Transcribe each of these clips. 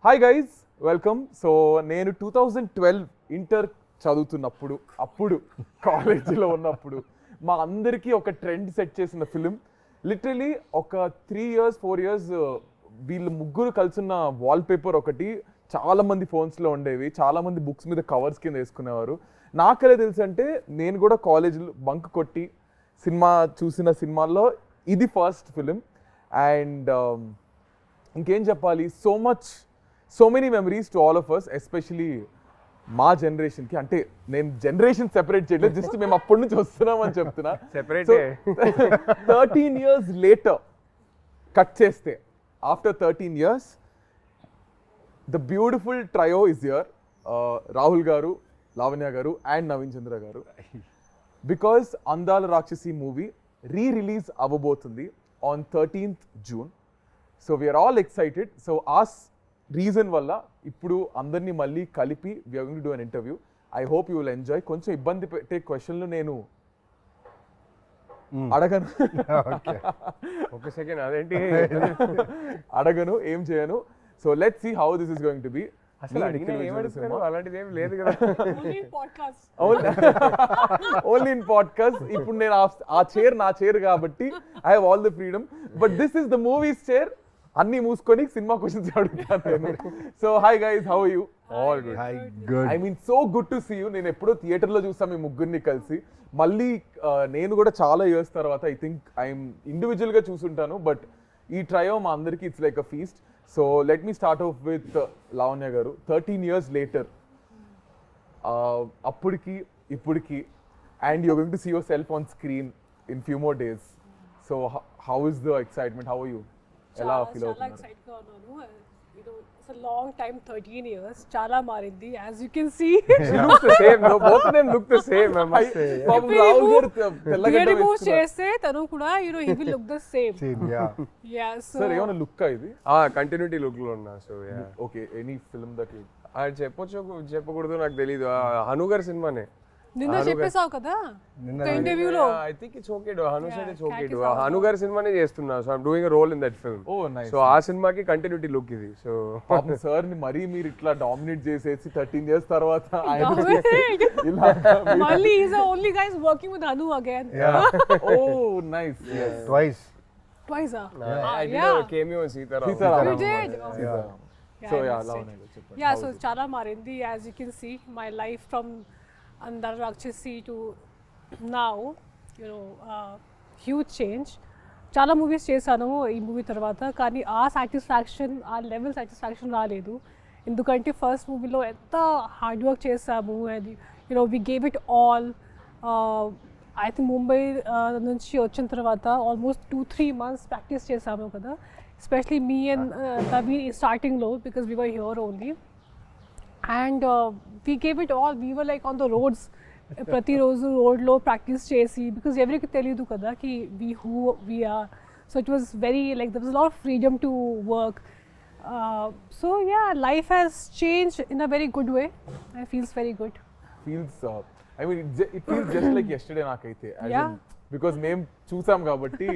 Hi guys, welcome. So నేను 2012 inter చదువుతున్నప్పుడు, అప్పుడు కాలేజీలో ఉన్నప్పుడు మా అందరికీ ఒక ట్రెండ్ సెట్ చేసిన ఫిలిం. లిటరలీ ఒక 3 years 4 years వీళ్ళు ముగ్గురు కలిసిన వాల్పేపర్ ఒకటి చాలా మంది ఫోన్స్లో ఉండేవి, చాలా మంది బుక్స్ మీద కవర్స్ కింద వేసుకునేవారు. నాకెలా తెలుసు అంటే నేను కూడా కాలేజీలో బంక్ కొట్టి సినిమా చూసిన సినిమాల్లో ఇది ఫస్ట్ ఫిలిం. అండ్ ఇంకేం చెప్పాలి, so many memories to all of us, especially మా జనరేషన్కి. అంటే నేను జనరేషన్ సెపరేట్ చేయలేదు, జస్ట్ మేము అప్పటి నుంచి వస్తున్నామని చెప్తున్నా. 13 years లేటర్ కట్ చేస్తే, after 13 years the beautiful trio is here. Rahul గారు, లావణ్య గారు అండ్ నవీన్ చంద్ర గారు. బికాస్ అందాల రాక్షసి మూవీ రీ-రిలీజ్ అవ్వబోతుంది on 13th June. So we're all excited. So ఆ రీజన్ వల్ల ఇప్పుడు అందరినీ మళ్ళీ కలిపి we are going to do an interview. I hope you will enjoy. కొంచెం ఇబ్బంది పెట్టే క్వశ్చన్లు నేను అడగను, ఒక సెకండ్ అదేంటి అడగను, ఏం చేయను. So let's see how this is going to be. అసలు అలాంటిది ఏం లేదు కదా, ఓన్లీ ఇన్ పాడ్కాస్ట్. ఇప్పుడు నేను ఆ చైర్ నా చైర్ కాబట్టి I have all the freedom, but this is the movies chair. అన్ని మూసుకొని సినిమా క్వశ్చన్స్ అడుగుతాను నేను. So hi guys, how are you? All good. I mean so good to see you. నేను ఎప్పుడో థియేటర్లో చూసాను మీ ముగ్గురిని కలిసి. మళ్ళీ నేను కూడా చాలా ఇయర్స్ తర్వాత ఐ థింక్ ఐఎమ్ ఇండివిజువల్గా చూసుంటాను, బట్ ఈ ట్రయో మా అందరికీ it's like a feast. So let me start off with Lavanya గారు. 13 years లేటర్, అప్పటికి ఇప్పటికి, and you're going to see yourself on screen in few more days. So how is the excitement? How are you? ఎలా feel అవుతున్నారు? చాలా excite గా ఉన్నాను. It's a long time, 13 years. చాలా మారింది, as you can see. She looks the same. No, both of them look the same, I must say. Remove చేస్తే తను కూడా he will look the same. Yeah, so sir ఏమైనా look ఇది? Continuity look లో ఉన్నా. So yeah, okay. Any film that you చెప్పకూడదు నాకు తెలీదు. హను గారి సినిమానే నిన్న చెప్పేసావు కదా ఇంటర్వ్యూలో. I think it's okay do. Hanu side it's okay do. Hanu గారి సినిమానే చేస్తున్నా. So I am doing a role in that film. Oh nice. So ఆ సినిమాకి కంటిన్యూటీ లుక్ ఇది. సో పాపం సార్ ని మరీ మీరు ఇట్లా డామినేట్ చేసేసి 13 years తర్వాత మళ్ళీ he's the only guy working with Hanu again. Oh nice. twice I did a cameo in Sitaram. You did? So yeah, Lavanya, చెప్పండి. Yeah, so చాలా మారింది, as you can see my life from Andala Rakshasi to now, huge change. చాలా movies చేశాను ఈ movie తర్వాత, కానీ ఆ satisfaction, ఆ లెవెల్ సాటిస్ఫాక్షన్ రాలేదు. ఎందుకంటే ఫస్ట్ మూవీలో ఎంత హార్డ్ వర్క్ చేసాము, అది we gave it all. I think Mumbai నుంచి వచ్చిన తర్వాత ఆల్మోస్ట్ 2-3 months ప్రాక్టీస్ చేసాము కదా, ఎస్పెషలీ మీ అండ్ నవీన్ స్టార్టింగ్లో, because we were here only. And we gave it all. We were like on the roads, ప్రతిరోజు రోడ్లో ప్రాక్టీస్ చేసి, బికాస్ ఎవరికి తెలియదు కదా కి who we are. So it was very like there was a lot of freedom to work. So yeah, life has changed in a very good way. It feels very good. I mean it feels just like yesterday నాకైతే, because మేము చూసాం కాబట్టి.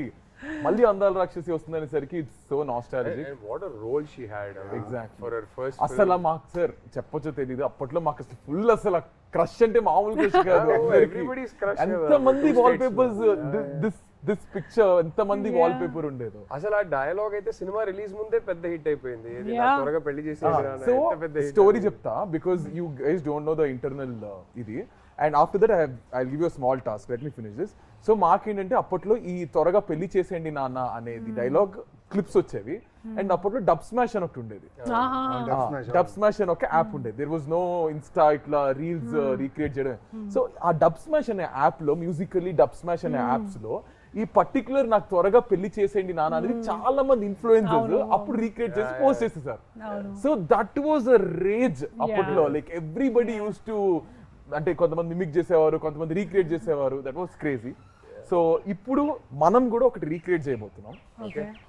మళ్ళీ అందాల రాక్షసి వస్తుందనేసరికి it's so nostalgic. And what a role she had. Exactly. For her first అసలు మాకు sir చెప్పొచ్చో తెలియదు, అప్పట్లో మాకు అసలు ఫుల్ అసలు క్రష్ అంటే మామూలు క్రష్ కాదు. Everybody's crush. ఎంతమంది వాల్ పేపర్స్, దిస్ పిక్చర్ ఎంతమంది వాల్ పేపర్ ఉండేదో. అసలు ఆ డైలాగ్ అయితే సినిమా రిలీజ్ ముందే పెద్ద హిట్ అయిపోయింది. త్వరగా పెళ్లి చేసి సో స్టోరీ చెప్తా, because you guys don't know the internal ఇది. And after that I give you small task. Let me finish this. So మాకేంటంటే అప్పట్లో ఈ త్వరగా పెళ్లి చేసేయండి నాన్న అనేది డైలాగ్ క్లిప్స్ వచ్చేవి. అండ్ అప్పట్లో డబ్ స్మాష్ అని ఒకటి ఉండేది. డబ్ స్మాష్ అని ఒక యాప్ ఉండేది. దేర్ వాజ్ నో ఇన్స్టా ఇట్లా రీల్స్ రీక్రియేట్ చేయడం. సో ఆ డబ్ స్మాష్ అనే యాప్ లో, మ్యూజికల్లీ డబ్ స్మాష్ అనే యాప్స్ లో ఈ పర్టికులర్ నాకు త్వరగా పెళ్లి చేసేయండి నాన్న అనేది చాలా మంది ఇన్ఫ్లుయెన్సర్స్ అప్పుడు రీక్రియేట్ చేసి పోస్ట్ చేసేసారు. So that was a rage అప్పట్లో. లైక్ ఎవ్రీబడి యూస్ టు, అంటే కొంతమంది మిమిక్ చేసేవారు, కొంతమంది రీక్రియేట్ చేసేవారు. That was crazy. సో ఇప్పుడు మనం కూడా ఒకటి రీక్రియేట్ చేయబోతున్నాం.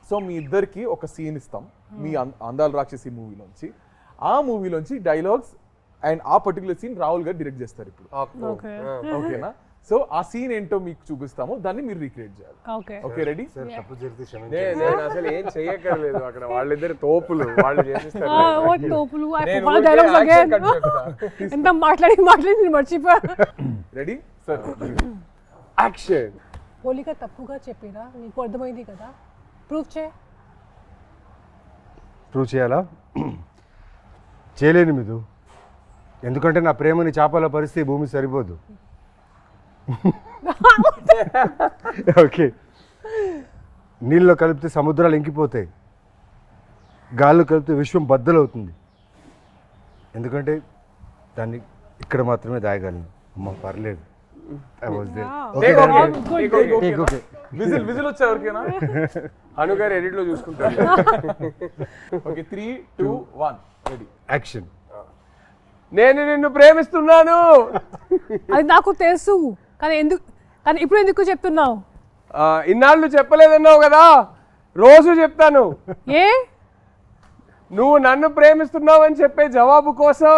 సో మీ ఇద్దరికి ఒక సీన్ ఇస్తాం మీ అందాల రాక్షసి మూవీలోంచి. ఆ మూవీలోంచి డైలాగ్స్ అండ్ ఆ పర్టికులర్ సీన్ రాహుల్ గారు డైరెక్ట్ చేస్తారు ఇప్పుడు. ఓకేనా? సో ఆ సీన్ ఏంటో మీకు చూపిస్తాము, దాన్ని మీరు రీక్రియేట్ చేయాలి. Okay okay ready? తప్పు జరిగితే క్షమించండి. నేను అసలు ఏం చెయ్యక్కర్లేదు, అక్కడ వాళ్ళిద్దరు తోపులు, వాళ్ళు చేసిస్తారు. వాట్ తోపులు? I forgot dialogues again. ఎంత మాట్లాడి నేను మర్చిపోయా. Ready sir? యాక్షన్. పోలిక తప్పుగా చెప్పినా నీకు అర్థమైంది కదా, ప్రూఫ్ చేయాలా? చేయలేను మిదు, ఎందుకంటే నా ప్రేమని చేపల పరిస్థితి భూమి సరిపోదు. ఓకే, నీళ్ళలో కలిపితే సముద్రాలు ఇంకిపోతాయి, గాల్లో కలిపితే విశ్వం బద్దలవుతుంది, ఎందుకంటే దాన్ని ఇక్కడ మాత్రమే దాయగలను. అమ్మ పర్లేదు. విజిల్ వచ్చా ఎవరికైనా? హను గారు ఎడిట్ లో చూసుకుంటారు. Okay 3, 2, 1 ready action. నేను నిన్ను ప్రేమిస్తున్నాను. అది నాకు తెలుసు, కానీ ఇప్పుడు ఎందుకు చెప్తున్నావు? ఇన్నాళ్ళు చెప్పలేదన్నావు కదా, రోజు చెప్తాను. ఏ? నువ్వు నన్ను ప్రేమిస్తున్నావు అని చెప్పే జవాబు కోసం.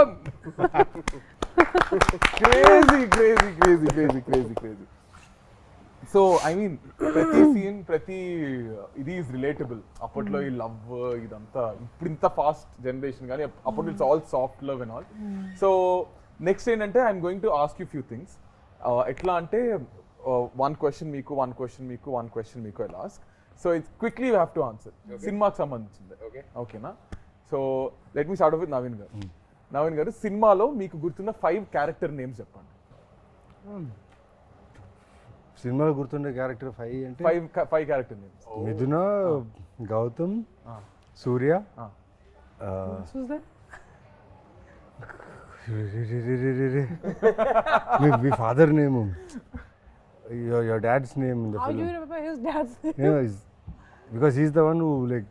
క్రేజీ. సో ఐ మీన్ ప్రతి సీన్, ప్రతి ఇది ఈజ్ రిలేటబుల్. అప్పట్లో ఈ లవ్ ఇదంతా, ఇప్పుడు ఇంత ఫాస్ట్ జనరేషన్, కానీ అప్పుడు it's all soft love and all. So next ఏంటంటే I'm going to ask you few things. ఎట్లా అంటే one question మీకు, one question మీకు, one question మీకు I'll ask. So it's quickly you have to answer. సినిమాకి సంబంధించింది. ఓకేనా? So let me start with Naveen గారు. నవీన్ గారు, సినిమాలో మీకు గుర్తున్న 5 క్యారెక్టర్ నేమ్స్ చెప్పండి. సినిమాలో గుర్తుండే క్యారెక్టర్ 5 అంటే 5 క్యారెక్టర్ నేమ్స్. మిథున, గౌతమ్, సూర్య, మీ father name, your dad's name in the How film. do you remember his dad's name? Yeah, because he's the one who like.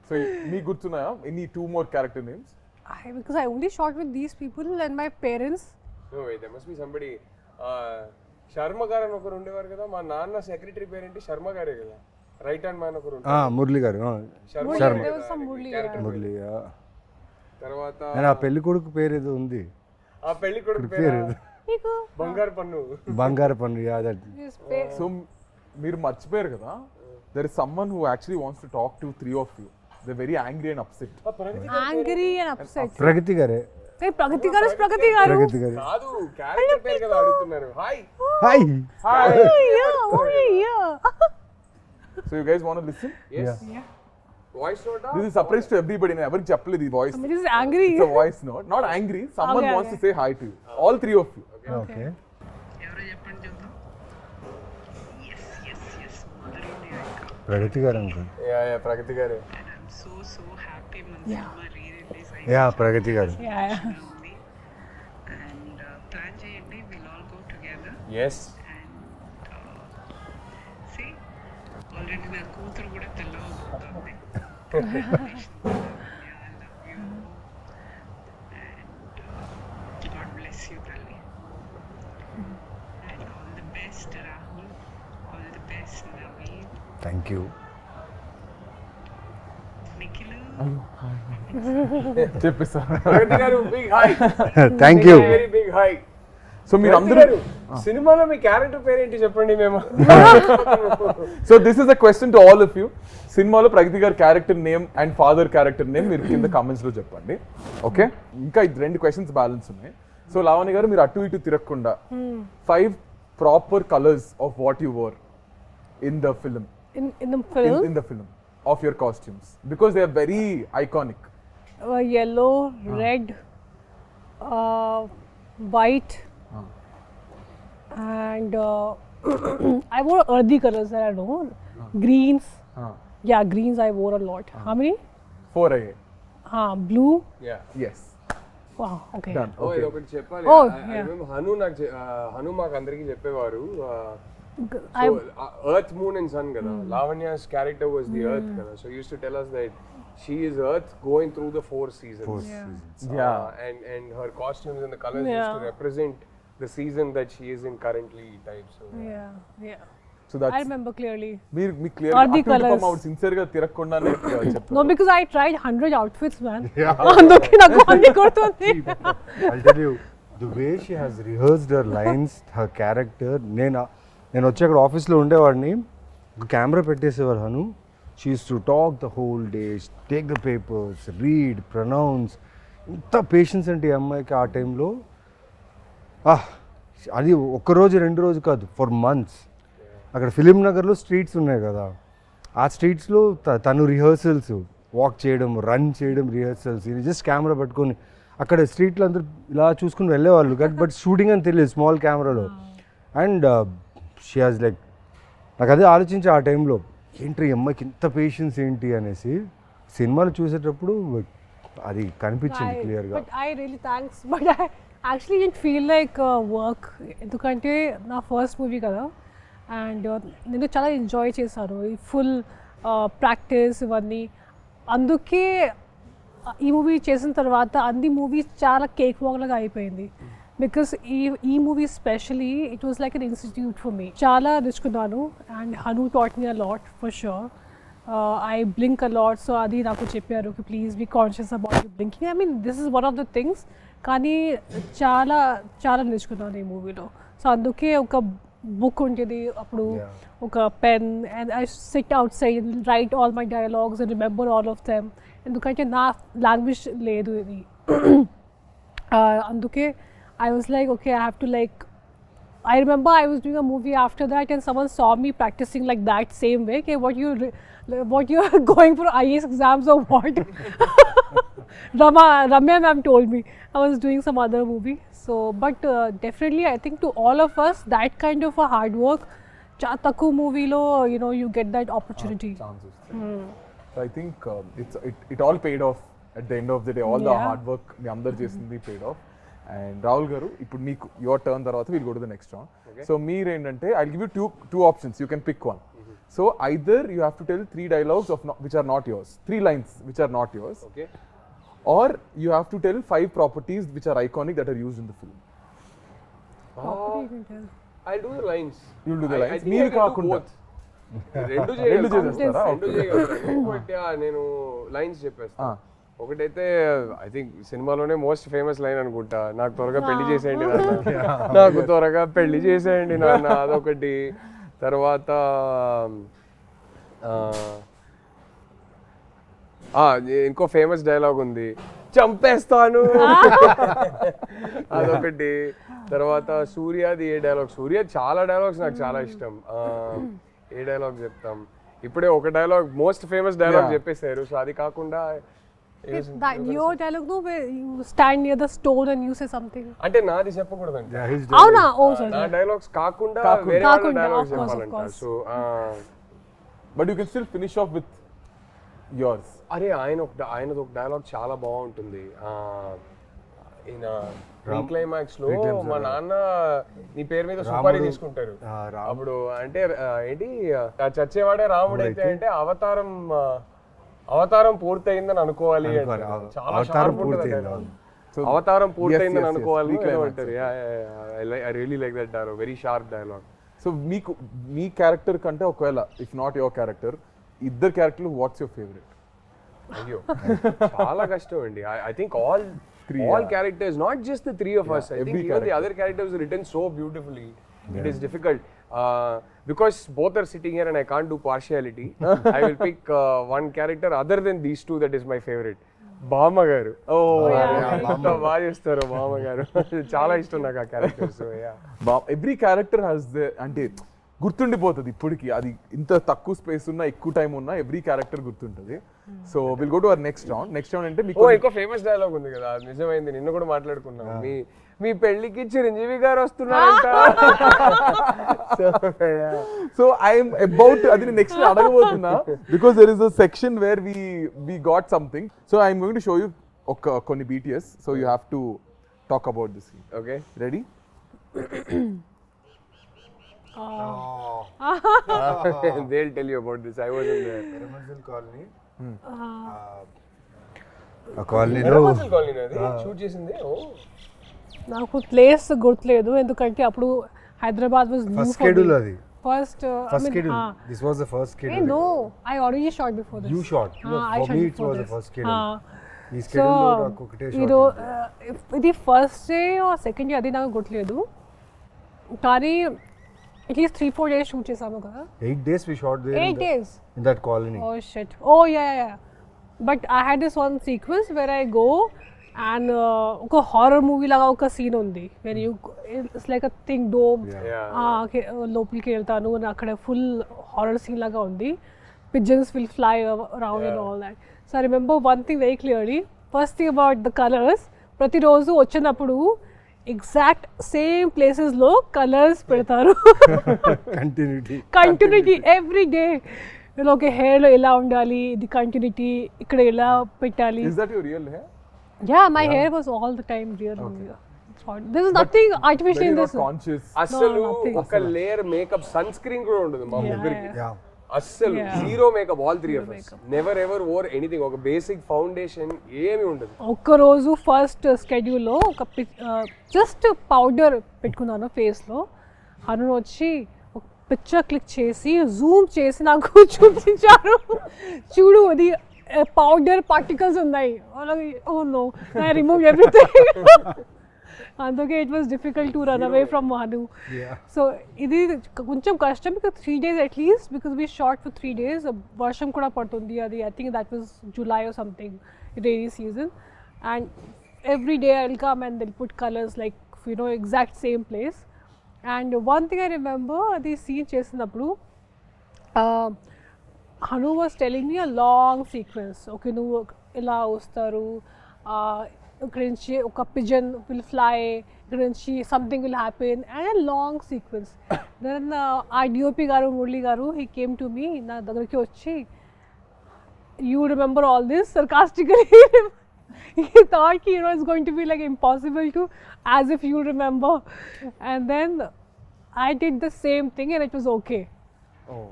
So మీకు గుర్తున్నాయా any 2 more character names? Because I only shot with these people and my parents. No wait, there must be somebody. Sharma గారు అని ఒకరు ఉండేవారు కదా, మా నాన్న secretary పేరేంటి? శర్మ గారే కదా, రైట్ హ్యాండ్ మ్యాన్ ఒకరు ఉంటారు. మురళి గారు. Sharma. There was some Murli. Murali. తర్వాత నేను ఆ పెళ్లి కొడుకు పేరు ఏదో ఉంది. ఆ పెళ్లి కొడుకు పేరు Niku. బంగారు పన్ను. బంగారు పన్ను. సో మీరు మర్చిపోయారు కదా, there is someone who actually wants to talk to 3 of you. They're very angry and upset. Angry and upset. ప్రగతి గారే. ప్రగతి గారు. ప్రగతి గారు కాదు, క్యారెక్టర్ పేరు కదా అడుగుతున్నారు. Hi. Yeah. So you guys want to listen? Yes. Voice note. This is surprise to everybody. నేను ఎవరికి చెప్పలేదు ఈ voice. This is angry. It's a voice note, not angry. Someone wants to say hi to you. All 3 of you. Okay. ఎవరో చెప్పండి చూద్దాం. Yes. ప్రగతి గారు uncle. Yeah ప్రగతి గారే. And I'm so happy మన సినిమా రీ-రిలీజ్ అయింది. యా ప్రగతి గారు. Yeah. And ప్లాన్ చేయండి, we'll all go together. Yes. And see, already నా కూతురు కూడా తెల్లవబోతుంది. I love you. And God bless you, Tali. And all the best, Rahul. All the best, Naveen. Thank you. Nikhilu. చెప్పేసా? ప్రగతి గారు big hi. Thank you. Very big hi. So మీరు అందరూ సినిమాలో మీ character పేరేంటి చెప్పండి మేము. So this is a question to all of you. సినిమాలో ప్రగతి గారి character name and father character name మీరు కింద కామెంట్స్ లో చెప్పండి. ఓకే, ఇంకా 2 క్వశ్చన్స్ బ్యాలెన్స్ ఉన్నాయి. సో లావణ్య గారు, మీరు అటు ఇటు తిరగకుండా 5 proper colours of what you wore in the film. In the film. In the film of your costumes, because they are very iconic. Yellow, red, white, and I wore earthy colors that I know. Greens. Yeah, greens I wore a lot. How many? 4 అయ్యాయి. Blue. Yeah. Yes. Wow. Okay. Done. ఓ Okay. ఇది ఒకటి చెప్పాలి. Oh, yeah. Hanu మాకు అందరికి చెప్పేవారు. I Earth, Moon and Sun kada. Lavanya's character was the Earth kada. So he used to tell us that she is Earth going through the 4 seasons. Yeah. And her costumes and the colors used to represent the season that she is in currently type. So yeah. So that's I remember clearly. మీరు మీ clear Earthy colours. Sincere గా తిరగకుండానే చెప్పారు. No, because I tried 100 outfits, man. అందుకే నాకు అన్ని గుర్తుంది. I'll tell you, the way she has rehearsed her lines, her character. నేను వచ్చి అక్కడ ఆఫీస్లో ఉండేవాడిని, ఒక కెమెరా పెట్టేసేవారు Hanu. She used to talk the whole day, take the papers, read, pronounce. ఇంత పేషెన్స్ అంటే ఈ అమ్మాయికి ఆ టైంలో. అది ఒక్కరోజు 2 రోజు కాదు, ఫర్ మంత్స్. అక్కడ ఫిలిం నగర్లో స్ట్రీట్స్ ఉన్నాయి కదా, ఆ స్ట్రీట్స్లో తను రిహర్సల్స్, వాక్ చేయడం, రన్ చేయడం, రిహర్సల్స్. ఇది జస్ట్ కెమెరా పట్టుకొని అక్కడ స్ట్రీట్లో అందరూ ఇలా చూసుకుని వెళ్ళేవాళ్ళు, బట్ షూటింగ్ అని తెలియదు స్మాల్ కెమెరాలో. అండ్ షీ హాజ్ లైక్, నాకు అదే ఆలోచించి ఆ టైంలో, ఏంటి ఈ అమ్మాయికి ఇంత పేషెన్స్ ఏంటి అనేసి. సినిమాలు చూసేటప్పుడు అది కనిపించింది క్లియర్గా. But I really thanks, but I actually don't feel like work, ఎందుకంటే నా ఫస్ట్ మూవీ కదా. అండ్ నేను చాలా ఎంజాయ్ చేశాను ఈ ఫుల్ ప్రాక్టీస్ ఇవన్నీ. అందుకే ఈ మూవీ చేసిన తర్వాత అన్ని మూవీస్ చాలా కేక్ వాక్ లాగా అయిపోయింది. బికాస్ ఈ movie specially it was like an institute for me. చాలా నేర్చుకున్నాను. And Hanu taught me a lot for sure. I blink a lot, so అది నాకు చెప్పారు కి please be conscious about you blinking. I mean this is one of the things. కానీ చాలా చాలా నేర్చుకున్నాను ఈ మూవీలో. సో అందుకే ఒక బుక్ ఉంటుంది అప్పుడు, ఒక pen, and I SIT out side right all my dialogues and remember all of them. ఎందుకంటే నా లాంగ్వేజ్ లేదు ఇది. అందుకే I was like, okay, I have to like, I remember I was doing a movie after that and someone saw me practicing like that same way. Okay, what you are going for IAS exams or what? Ramya ma'am told me I was doing some other movie. So, but definitely I think to all of us, that kind of a hard work, Chataku movie lo, you know, you get that opportunity. So I think it all paid off at the end of the day. All the hard work మీ అందరు చేసింది paid off. And Rahul గారు, ఇప్పుడు నీకు your turn తర్వాత will go to the next round. So మీరు ఏంటంటే I give you two options, you can pick one. So either you have to tell 3 dialogues which are not yours, 3 lines which are not yours, okay, or you have to tell 5 properties which are iconic that are used in the film. I'll do the lines. You'll do the lines. మీరు కాకుండా రెండు చేస్తారా? But నేను lines చెప్పేస్తా. ఒకటైతే I think సినిమాలోనే most famous line అనుకుంటా, నాకు త్వరగా పెళ్లి చేసేయండి నాన్న, నాకు త్వరగా పెళ్లి చేసేయండి నాన్న, అదొకటి. తర్వాత ఇంకో ఫేమస్ డైలాగ్ ఉంది, చంపేస్తాను, అదొకటి. తర్వాత సూర్యది ఏ డైలాగ్, సూర్య చాలా డైలాగ్స్ నాకు చాలా ఇష్టం. ఏ డైలాగ్ చెప్తాం? ఇప్పుడే ఒక డైలాగ్ మోస్ట్ ఫేమస్ డైలాగ్ చెప్పేశారు. సో అది కాకుండా that your dialogue, no, where you stand near the stone and you say something. అంటే నాది చెప్పకూడదంట. అవునా? ఓ సారీ. నా డైలాగ్స్ కాకుండా వేరే వాళ్ళ డైలాగ్స్ చెప్పాలంట. So but you can still finish off with yours. అరే ఆయనది ఒక డైలాగ్ చాలా బాగుంటుంది. ఈయన క్లైమాక్స్ లో మా నాన్న నీ పేరు మీద సుపారీ తీసుకుంటారు. అప్పుడు అంటే ఏంటి, చచ్చేవాడే రాముడైతే అంటే అవతారం పూర్తయిందని అనుకోవాలి. చాలా షార్ప్ ఉంటుంది. అవతారం పూర్తయిందని అనుకోవాలి అంటారు. I really like that dialogue, very sharp dialogue. So మీకు మీ క్యారెక్టర్ కంటే ఒకవేళ ఇఫ్ నాట్ యువర్ క్యారెక్టర్, ఇద్దరు క్యారెక్టర్లు వాట్స్ యువర్ ఫేవరెట్? అయ్యో చాలా కష్టం అండి. I think all characters, not just the 3 of us. I think even the other characters are written so beautifully. It is difficult because both are sitting here and I can't do partiality. I will pick one character other than these 2 that is my favorite. బామ్మ గారు. ఎంత బాగా చేస్తారు బామ్మ గారు, చాలా ఇష్టం నాకు ఆ character. So every character has the, అంటే గుర్తుండిపోతుంది ఇప్పటికి. అది ఇంత తక్కువ స్పేస్ ఉన్నా ఎక్కువ టైం ఉన్నా ఎవ్రీ క్యారెక్టర్ గుర్తుంటుంది. So will go to our next round. Next round అంటే మీకు ఇంకో ఫేమస్ డైలాగ్ ఉంది కదా, నిజమైంది, నిన్న కూడా మాట్లాడుకున్నాం. మీ పెళ్లికి చిరంజీవి గారు వస్తున్నారంట. సో ఐఎమ్ అబౌట్ అది నెక్స్ట్ అడగబోతున్నా, because there is a section where we got something. So I'm going to show you కొన్ని BTS. So you have to talk about this. Okay, ready? They'll tell you about this. I wasn't there. Residential colony. ఆ కాలనీలో shoot చేసింది. నాకు place గుర్తులేదు, ఎందుకంటే అప్పుడు Hyderabad was new first schedule. అది first schedule. This was the first schedule. No, I already shot before this. You shot? I For shot me it before was the this. first schedule. ఈ schedule లో ఒక్కొక్కటే shot ఇది first day second day అది నాకు గుర్తులేదు కానీ at least 3-4 days shoot చేసాము కదా 8 days we shot there 8 days in that colony. Oh shit. Oh yeah. But I had this one sequence where I go and ఒక horror movie లాగా ఒక scene ఉంది where you it's like a thing dome లోపలికి వెళ్తాను అక్కడ full horror scene లాగా ఉంది. Pigeons will fly around and all that. So I remember one thing very clearly. First thing about the colors, ప్రతిరోజు వచ్చినప్పుడు ఎగ్జాక్ట్ సేమ్ ప్లేసెస్ లో colours పెడతారు continuity every day okay hair లో ఎలా ఉండాలి ఇది కంటిన్యూటీ ఇక్కడ ఎలా పెట్టాలి Is that your real hair? Yeah, my hair was all the time real. There is nothing artificial in Very this. not conscious. అసలు nothing. ఒక లేయర్ మేకప్ సన్ స్క్రీన్ కూడా ఉండదు మా ముగ్గురికి Yeah. అస్సలు zero makeup all three of us never ever or anything ఒక basic foundation ఏమీ ఉండదు ఒక్కరోజు ఫస్ట్ స్కెడ్యూల్లో ఒక జస్ట్ పౌడర్ పెట్టుకున్నాను ఫేస్లో హను వచ్చి ఒక పిక్చర్ క్లిక్ చేసి జూమ్ చేసి నాకు చూపించారు చూడు అది పౌడర్ పార్టికల్స్ ఉన్నాయి oh no I remove everything అందుకే it was difficult to run away from Hanu so ఇది కొంచెం కష్టం because 3 days at least because we shot for 3 days వర్షం కూడా పడుతుంది అది I think that was July or something rainy season and every day I will come and they'll put colours like you know exact same place and one thing I remember అది scene చేసినప్పుడు Hanu was telling me a long sequence okay నువ్వు ఇలా వస్తారు ఇక్కడ నుంచి ఒక pigeon will fly ఇక్కడ నుంచి something will happen and long sequence then ఆ డిఓపి గారు మురళి గారు హీ కేమ్ టు మీ నా దగ్గరికి వచ్చి you remember all this sarcastically he thought you know it's going to be like impossible to as if you remember and then I did the same thing and it was okay.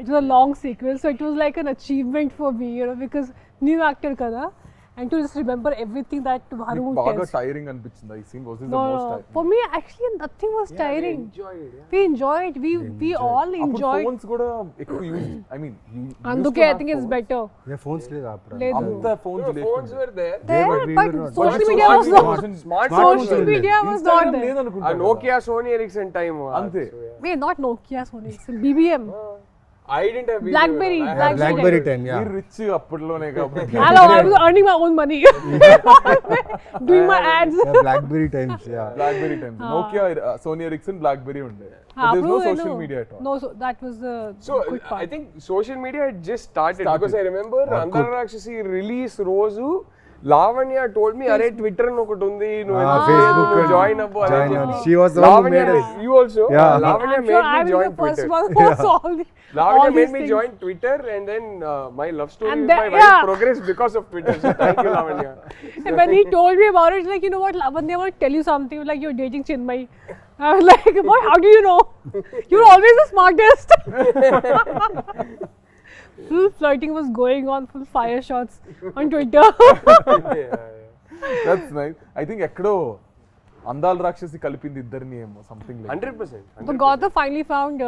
It was a long sequence so it was like an achievement for me you know because new actor kada and to just remember everything that Haru బాగా tells. Tiring అనిపించింది ఈ scene was the No, most no. Tiring For me actually nothing was tiring. We enjoyed. We all enjoyed. Phones కూడా ఎక్కువ use I mean అందుకే I think it's better. Yeah, phones లేదు అప్పుడు లేదు. అంత phones phones were there There, but we but were not. social But media was smart- not. smart Social media was not there. లేదనుకుంటా ఆ Nokia Sony Ericsson time అంతే. Wait, not Nokia, Sony. It's BBM. I didn't have Blackberry. I had BlackBerry 10 yeah. మీరు rich అప్పట్లోనే కాబట్టి Hello, I was earning my own money. Doing my ads. Yeah, BlackBerry times yeah. BlackBerry times Nokia Sony Ericsson BlackBerry ఉండే Ah, there no bro, I social know. Media at all No, so that was the So good part. I think social media had just started because I remember Andala Rakshasi release రోజు Lavanya told me అరే Twitter అని ఒకటి ఉంది నువ్వు Facebook and join అవ్వు అని join చెప్పి. up. She was the one who Lavanya, made us. you also Yeah. Lavanya I'm made sure me I was join the first Twitter. one who saw all the Lavanya all made these me things. join Twitter and then my love story And with then- my wife yeah. progressed because of Twitter. So thank you Lavanya. And when he told me about it, like, you know what, Lavanya, I want to tell you something. Like, you're dating Chinmay. I was like, what? How do you know? You're always the smartest. Full flirting was going on, full fire shots on Twitter. That's nice I think ఎక్కడో అందాల రాక్షసి కలిపింది ఇద్దరిని ఏమో something like 100%. But Gautam finally found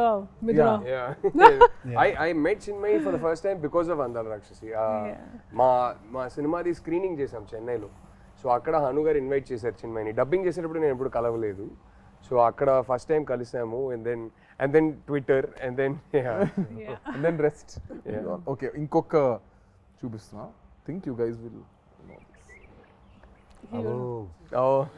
Midra. Yeah. I met Chinmay for the first time because of Andala Rakshasi. మా సినిమాది screening చేసాం చెన్నైలో so అక్కడ హను గారు ఇన్వైట్ చేశారు చిన్మయ్ని డబ్బింగ్ చేసేటప్పుడు నేను ఎప్పుడు కలవలేదు సో అక్కడ ఫస్ట్ టైం కలిసాము and then Twitter and then and then rest okay ఇంకొక చూపిస్తున్నా think you guys will Oh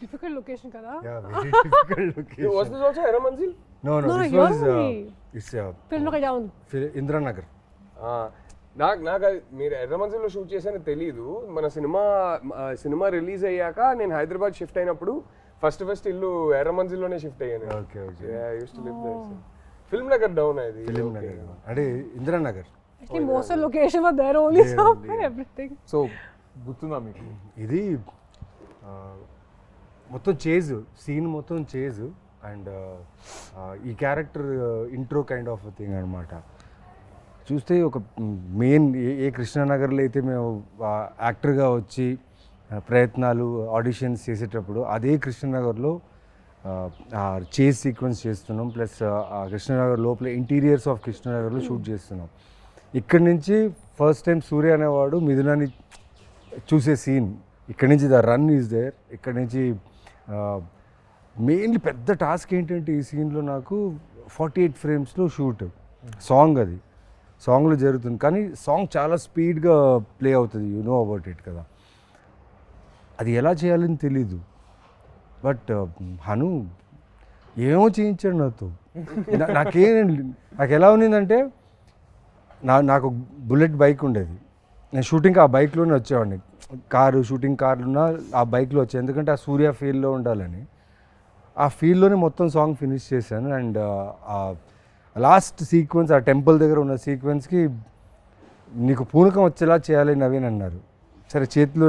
Difficult location, kada? yeah, very difficult location. Was this also Erra Manzil No, No, this you're was only- it's Film look down. Indra Nagar. నాకు అది మీరు ఎర్ర మంజిల్లో shoot చేశానో తెలీదు మన cinema release అయ్యాక నేను హైదరాబాద్ షిఫ్ట్ అయినప్పుడు ఫస్ట్ ఇల్లు ఎర్ర మంజిల్లోనే షిఫ్ట్ అయ్యాను Okay, okay. Film Nagar down అది Film Nagar. అంటే Indira Nagar. I think most of the location were there only, so everything. So గుర్తుందా మీకు ఇది మొత్తం చేజ్ సీన్ మొత్తం చేజ్ అండ్ ఈ character intro kind of thing అనమాట చూస్తే ఒక మెయిన్ ఏ కృష్ణానగర్లో అయితే మేము యాక్టర్గా వచ్చి ప్రయత్నాలు ఆడిషన్స్ చేసేటప్పుడు అదే కృష్ణానగర్లో చేజ్ సీక్వెన్స్ చేస్తున్నాం ప్లస్ కృష్ణానగర్ లోపల ఇంటీరియర్స్ ఆఫ్ కృష్ణానగర్లో షూట్ చేస్తున్నాం ఇక్కడి నుంచి ఫస్ట్ టైం సూర్య అనేవాడు మిథునాన్ని చూసే సీన్ ఇక్కడి నుంచి ద రన్ ఈజ్ దేర్, ఇక్కడి నుంచి మెయిన్లీ పెద్ద టాస్క్ ఏంటంటే ఈ సీన్లో నాకు 48 ఫ్రేమ్స్లో షూట్ సాంగ్, అది సాంగ్లో జరుగుతుంది కానీ సాంగ్ చాలా స్పీడ్గా ప్లే అవుతుంది, యు నో అబౌట్ ఇట్ కదా. అది ఎలా చేయాలని తెలీదు, బట్ హను ఏమో చేయించాడు నాతో. నాకు ఎలా ఉన్నిందంటే నాకు బుల్లెట్ బైక్ ఉండేది, నేను షూటింగ్ ఆ బైక్లోనే వచ్చేవాడిని, షూటింగ్ కార్లున్నా ఆ బైక్లో వచ్చాను, ఎందుకంటే ఆ సూర్య ఫీల్డ్లో ఉండాలని. ఆ ఫీల్డ్లోనే మొత్తం సాంగ్ ఫినిష్ చేశాను. అండ్ లాస్ట్ సీక్వెన్స్ ఆ టెంపుల్ దగ్గర ఉన్న సీక్వెన్స్కి నీకు పూనకం వచ్చేలా చేయాలి నవీన్ అన్నారు. సరే చేతిలో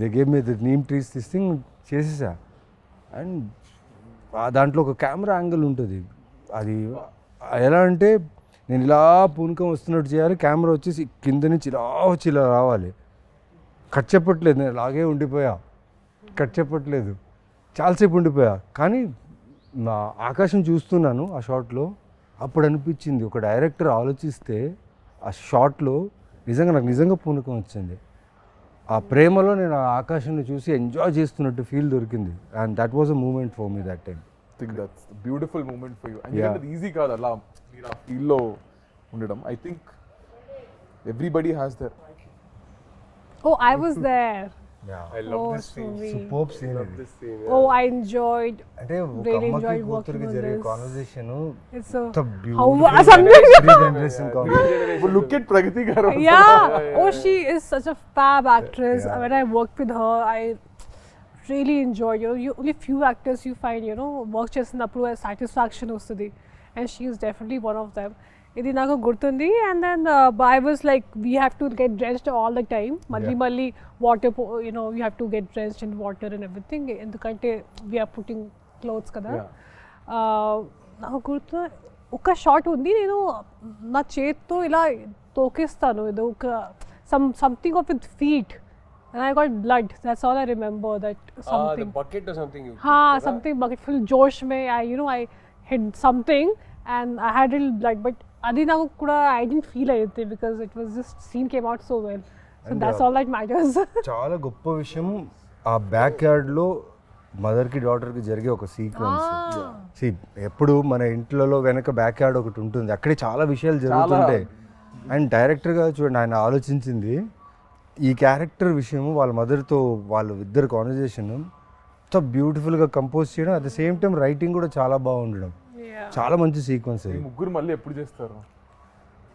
they gave me the neem trees this thing చేసేసా. అండ్ దాంట్లో ఒక కెమెరా యాంగిల్ ఉంటుంది, అది ఎలా అంటే నేను ఇలా పూనకం వస్తున్నట్టు చేయాలి, కెమెరా వచ్చేసి కింద నుంచి ఇలా వచ్చి ఇలా రావాలి. కట్ చెప్పట్లేదు, నేను అలాగే ఉండిపోయా, కట్ చెప్పట్లేదు, చాలాసేపు ఉండిపోయా. కానీ నా ఆకాశం చూస్తున్నాను ఆ షాట్లో, అప్పుడు అనిపించింది ఒక డైరెక్టర్ ఆలోచిస్తే ఆ షాట్లో నాకు నిజంగా పూనకం వచ్చింది. ఆ ప్రేమలో నేను ఆ ఆకాశాన్ని చూసి ఎంజాయ్ చేస్తున్నట్టు ఫీల్ దొరికింది. And that was a moment for me that time. Think that's beautiful moment for you. ఎందుకంటే ఈజీ కాదు అలా మీరు ఆ ఫీల్లో ఉండడం. I think everybody has there. Oh, I was there. I love Oh, this scene. sweet. Superb scene Love అది. this scene. Oh, I enjoyed. అంటే ఒక Really అమ్మకి enjoyed కూతురికి working on జరిగే this. Conversation It's how something Look at Pragati garu. yeah. Oh, she is such a fab actress. Yeah. When I worked with her, I really enjoyed. You only few actors you find work చేసినప్పుడు satisfaction వస్తుంది, and she is definitely one of them. ఇది నాకు గుర్తుంది. And then I was like we have to get dressed all the time, మళ్ళీ water you have to get dressed in water and everything, ఎందుకంటే we're putting clothes కదా. నాకు గుర్తు ఒక shot ఉంది, నేను నా చేత్తో ఇలా తోకేస్తాను, ఏదో ఒక something of with feet, and I got blood. That's all I remember. That something. The bucket or something you. Something bucket full josh mein. I hit something and I had little blood, but adi naku kuda I didn't feel anything because it was just scene came out so well. So And, that's all that matters. చాలా గొప్ప విషయం ఆ back యార్డ్లో మదర్కి డాటర్కి జరిగే ఒక sequence. ఎప్పుడు మన ఇంట్లో వెనక బ్యాక్ యార్డ్ ఒకటి ఉంటుంది, అక్కడే చాలా విషయాలు జరుగుతుంటాయి. అండ్ డైరెక్టర్గా చూడండి ఆయన ఆలోచించింది ఈ క్యారెక్టర్ విషయము, వాళ్ళ మదర్తో వాళ్ళు ఇద్దరు కాన్వర్జేషన్ ఎంతో బ్యూటిఫుల్గా కంపోజ్ చేయడం, at the same time writing కూడా చాలా బాగుండడం, చాలా మంచి సీక్వెన్స్ అది. ముగ్గురు మళ్ళీ ఎప్పుడు చేస్తారు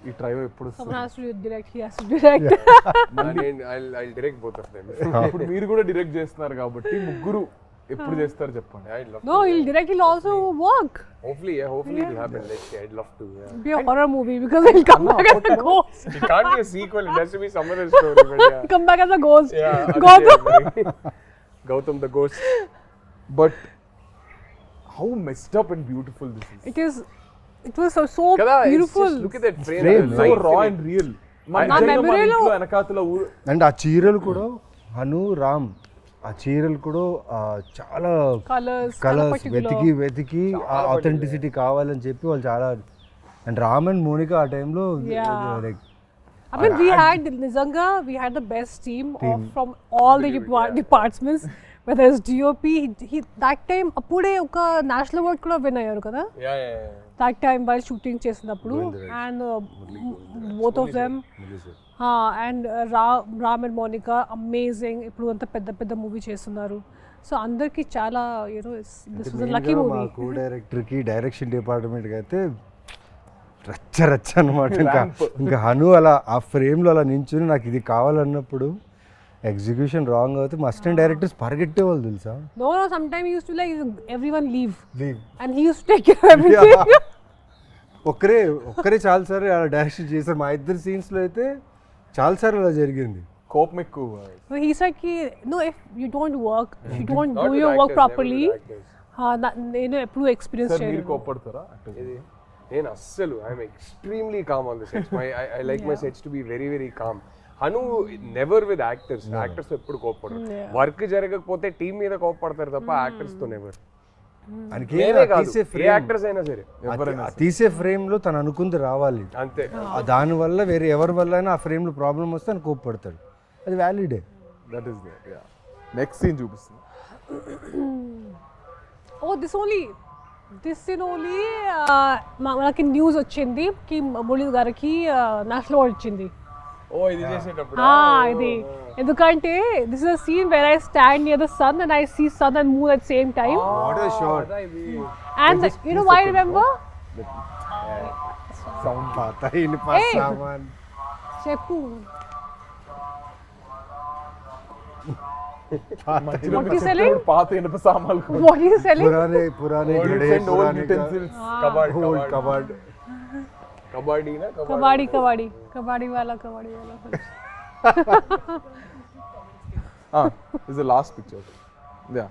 ఈ ట్రైవ్? ఎప్పుడు Someone has to direct, he has to direct. I'll direct both of them. ఇప్పుడు మీరు కూడా డైరెక్ట్ చేస్తున్నారు కాబట్టి ముగ్గురు ఎప్పుడు చేస్తారు చెప్పండి. I'd love No, he'll direct, he'll also work. Hopefully it'll happen. Let's see. I'd love to. Yeah. It'll be a horror movie because he'll come back as a ghost. It can't be a sequel. It has to be some other story. But yeah. Come back as a ghost. Yeah. Gautam. Gautam the ghost. But how messed up and beautiful this is. It was so Kada, beautiful. just look at that frame. Frame, so రా and real. నా మెమరీలో వెనకాతల and ఆ చీరలు కూడా హను రామ్, ఆ చీరలు కూడా చాలా కలర్స్ వెతికి ఆ ఆథెంటిసిటీ కావాలని చెప్పి వాళ్ళు చాలా. అండ్ రామ్ అండ్ మోనిక ఆ టైంలో like I mean, we had the best team. From all the departments, whether it's DOP, he that time appude oka national award kuda win ayyaru kada. Yeah. That time while shooting chesinappudu, and both of them and Ram and Monica amazing. Ippudu anta pedda movie chestunaru. So andarki chala this was a lucky movie. మా co director కి direction department కి అయితే రచ్చ అనమాట. ఇంకా హను అలా ఆ ఫ్రేమ్లో అలా నించుని నాకు ఇది కావాలన్నప్పుడు ఎగ్జిక్యూషన్ రాంగ్ అవుతే మా అసిస్టెంట్ డైరెక్టర్స్ పరిగెట్టేవాళ్ళు తెలుసా. No, sometimes he used to like everyone leave and he used to take care of everything. ఒక్కరే చాలాసార్లు అలా డైరెక్షన్ చేశారు. మా ఇద్దరు సీన్స్లో అయితే చాలాసార్లు అలా జరిగింది. కోపం ఎక్కువ. No, he said no, if you don't work, if you don't Not do with your work actors, properly, never with actors. నేను ఎప్పుడు ఎక్స్పీరియన్స్ సార్ మీరు చేయలేదు. కోపడతారా? నేను అస్సలు I'm extremely calm on the sets. I like my sets to be very very calm. Hanu never with actors. Actors ఎప్పుడు కోపడరు. Work జరగకపోతే టీం మీద కోపడతారు తప్ప యాక్టర్స్ తో నెవర్. యాక్టర్స్ అయినా సరే తీసే ఫ్రేమ్ లో తను అనుకుంది రావాలి అంతే. దాని వల్ల వేరే ఎవరి వల్ల అయినా ఆ ఫ్రేమ్ లో ప్రాబ్లం వస్తే అని కోప్పడతాడు. అది వ్యాలిడే. That is there. Yeah next scene చూపిస్తుంది. ఓ దిస్ సీన్ ఓన్లీ మనకి న్యూస్ వచ్చింది కి మురళి గారికి నేషనల్ అవార్డ్ వచ్చింది. ఓ ఇది చేసేటప్పుడు ఇది ఎందుకంటే this is a scene where I stand near the sun and I see sun and moon at same time. What a shot. And you know why remember sound పాత ఇనుప సామాన్ చెప్పు. What is selling? పాత ఇనుప సామాన్లు. What is selling? పురానే old utensils. కబడ్ కబడ్డీనా కబడ్డీ వాళ్ళ is the last picture. Yeah.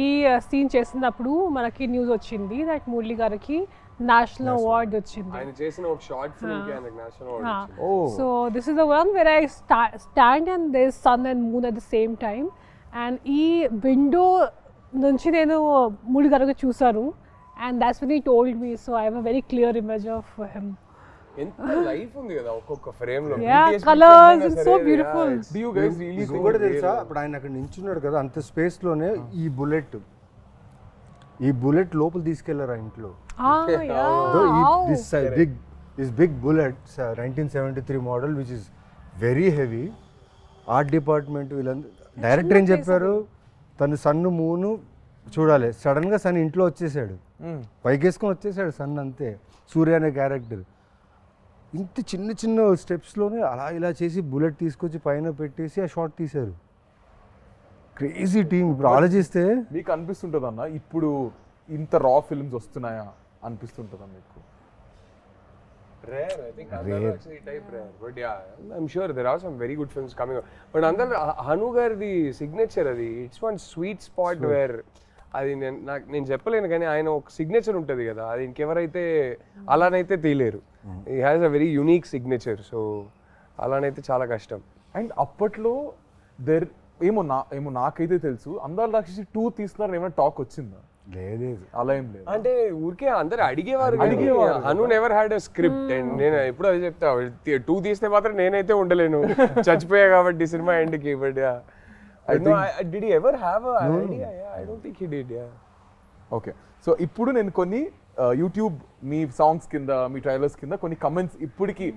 ఈ సీన్ చేసినప్పుడు మనకి న్యూస్ వచ్చింది దట్ మురళి గారికి నేషనల్ అవార్డ్ వచ్చింది. ఆయన చేసిన ఒక షార్ట్ ఫిల్మ్ కి ఆయనకి నేషనల్ అవార్డ్ వచ్చింది. Oh. So this is the one where I stand and there is sun and moon at the same time. And ఈ విండో నుంచి నేను మురళి గారికి చూసాను. And that's when he told me. So I have a very clear image of him. ఎంత life ఉంది కదా ఒక్కొక్క frame లో. Yeah, colors and so beautiful. Do you guys really think కూడా తెలుసా ఇప్పుడు ఆయన అక్కడ నించున్నాడు కదా అంత స్పేస్ లోనే ఈ బుల్లెట్ లోపల తీసుకెళ్లారు ఆ ఇంట్లో. This big bullet 1973 model which is very heavy. Art department వీళ్ళందరూ డైరెక్టర్ ఏం చెప్పారు తను సన్ను మూను చూడాలి. సడన్ గా సన్ ఇంట్లో వచ్చేసాడు పైకేసుకొని వచ్చేసాడు సన్ అంతే. సూర్య అనే క్యారెక్టర్ ఇంత చిన్న స్టెప్స్లోనే అలా ఇలా చేసి బుల్లెట్ తీసుకొచ్చి పైన పెట్టేసి ఆ షాట్ తీశారు. Crazy team. ఇప్పుడు ఆలోచిస్తే మీకు అనిపిస్తుంటుంది అన్న ఇప్పుడు ఇంత రా ఫిల్మ్స్ వస్తున్నాయా అనిపిస్తుంటుందా మీకు? Rare, I think AndalaRakshasi type rare, but yeah, I'm sure there are some very good films coming up. But Hanu gardi signature adi, it's one sweet spot where అది నేను చెప్పలేను కానీ ఆయన ఒక సిగ్నేచర్ ఉంటుంది కదా అది ఇంకెవరైతే అలానైతే తీయలేరు. He has a very unique signature. So అలానైతే చాలా కష్టం. అండ్ అప్పట్లో ఏమో నాకైతే తెలుసు అందాల రాక్షసి 2 తీస్తున్నారు ఏమైనా టాక్ వచ్చిందా? లేదు అలా ఏం లేదు. అంటే ఊరికే అందరు అడిగేవారు. Hanu never had a script. And నేను ఎప్పుడు అది చెప్తా 2 తీస్తే మాత్రం నేనైతే ఉండలేను చచ్చిపోయా కాబట్టి సినిమా ఎండ్కి. But did he ever have a idea? Yeah, I don't think he did. Yeah. Okay. So ఇప్పుడు నేను కొన్ని యూట్యూబ్ మీ సాంగ్స్ కింద మీ ట్రైలర్స్ కింద కొన్ని కమెంట్స్ ఇప్పటికి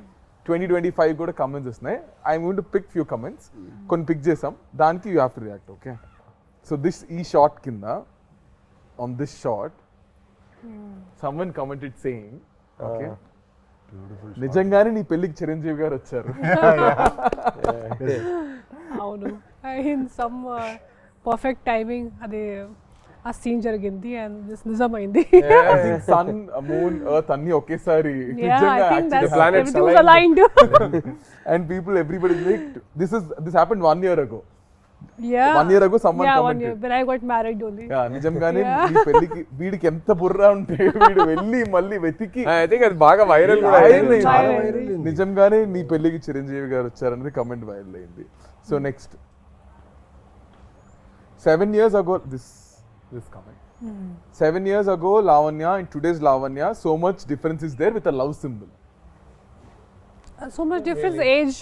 2025 కూడా కమెంట్స్ వస్తున్నాయి. I'm going to pick few comments. కొన్ని పిక్ చేసాం దానికి you have to react. Okay. So ఈ షార్ట్ కింద on this shot someone commented saying okay నిజంగానే నీ పెళ్ళికి చిరంజీవి గారు వచ్చారు. అవును ఇన్ సమ్ పర్ఫెక్ట్ టైమింగ్ అది ఆ సీన్ జరిగింది అండ్ దిస్ నిజమైంది. సన్ మూన్ ఎర్త్ అన్ని ఒకేసారి and people everybody like this happened 1 year ago. 1 year ago someone commented when I got married only. నిజంగానే నీ పెళ్ళికి వీడికి ఎంత బుర్ర ఉంటే వీడు వెళ్ళి మళ్ళీ వెతికి I think అది బాగా వైరల్ కూడా అయింది. నిజంగానే నీ పెళ్ళికి చిరంజీవి గారు వచ్చారనేది కమెంట్ వైరల్ అయింది. So next 7 years ago this comment 7 years ago Lavanya and today's Lavanya so much difference is there with a love symbol. So much difference age.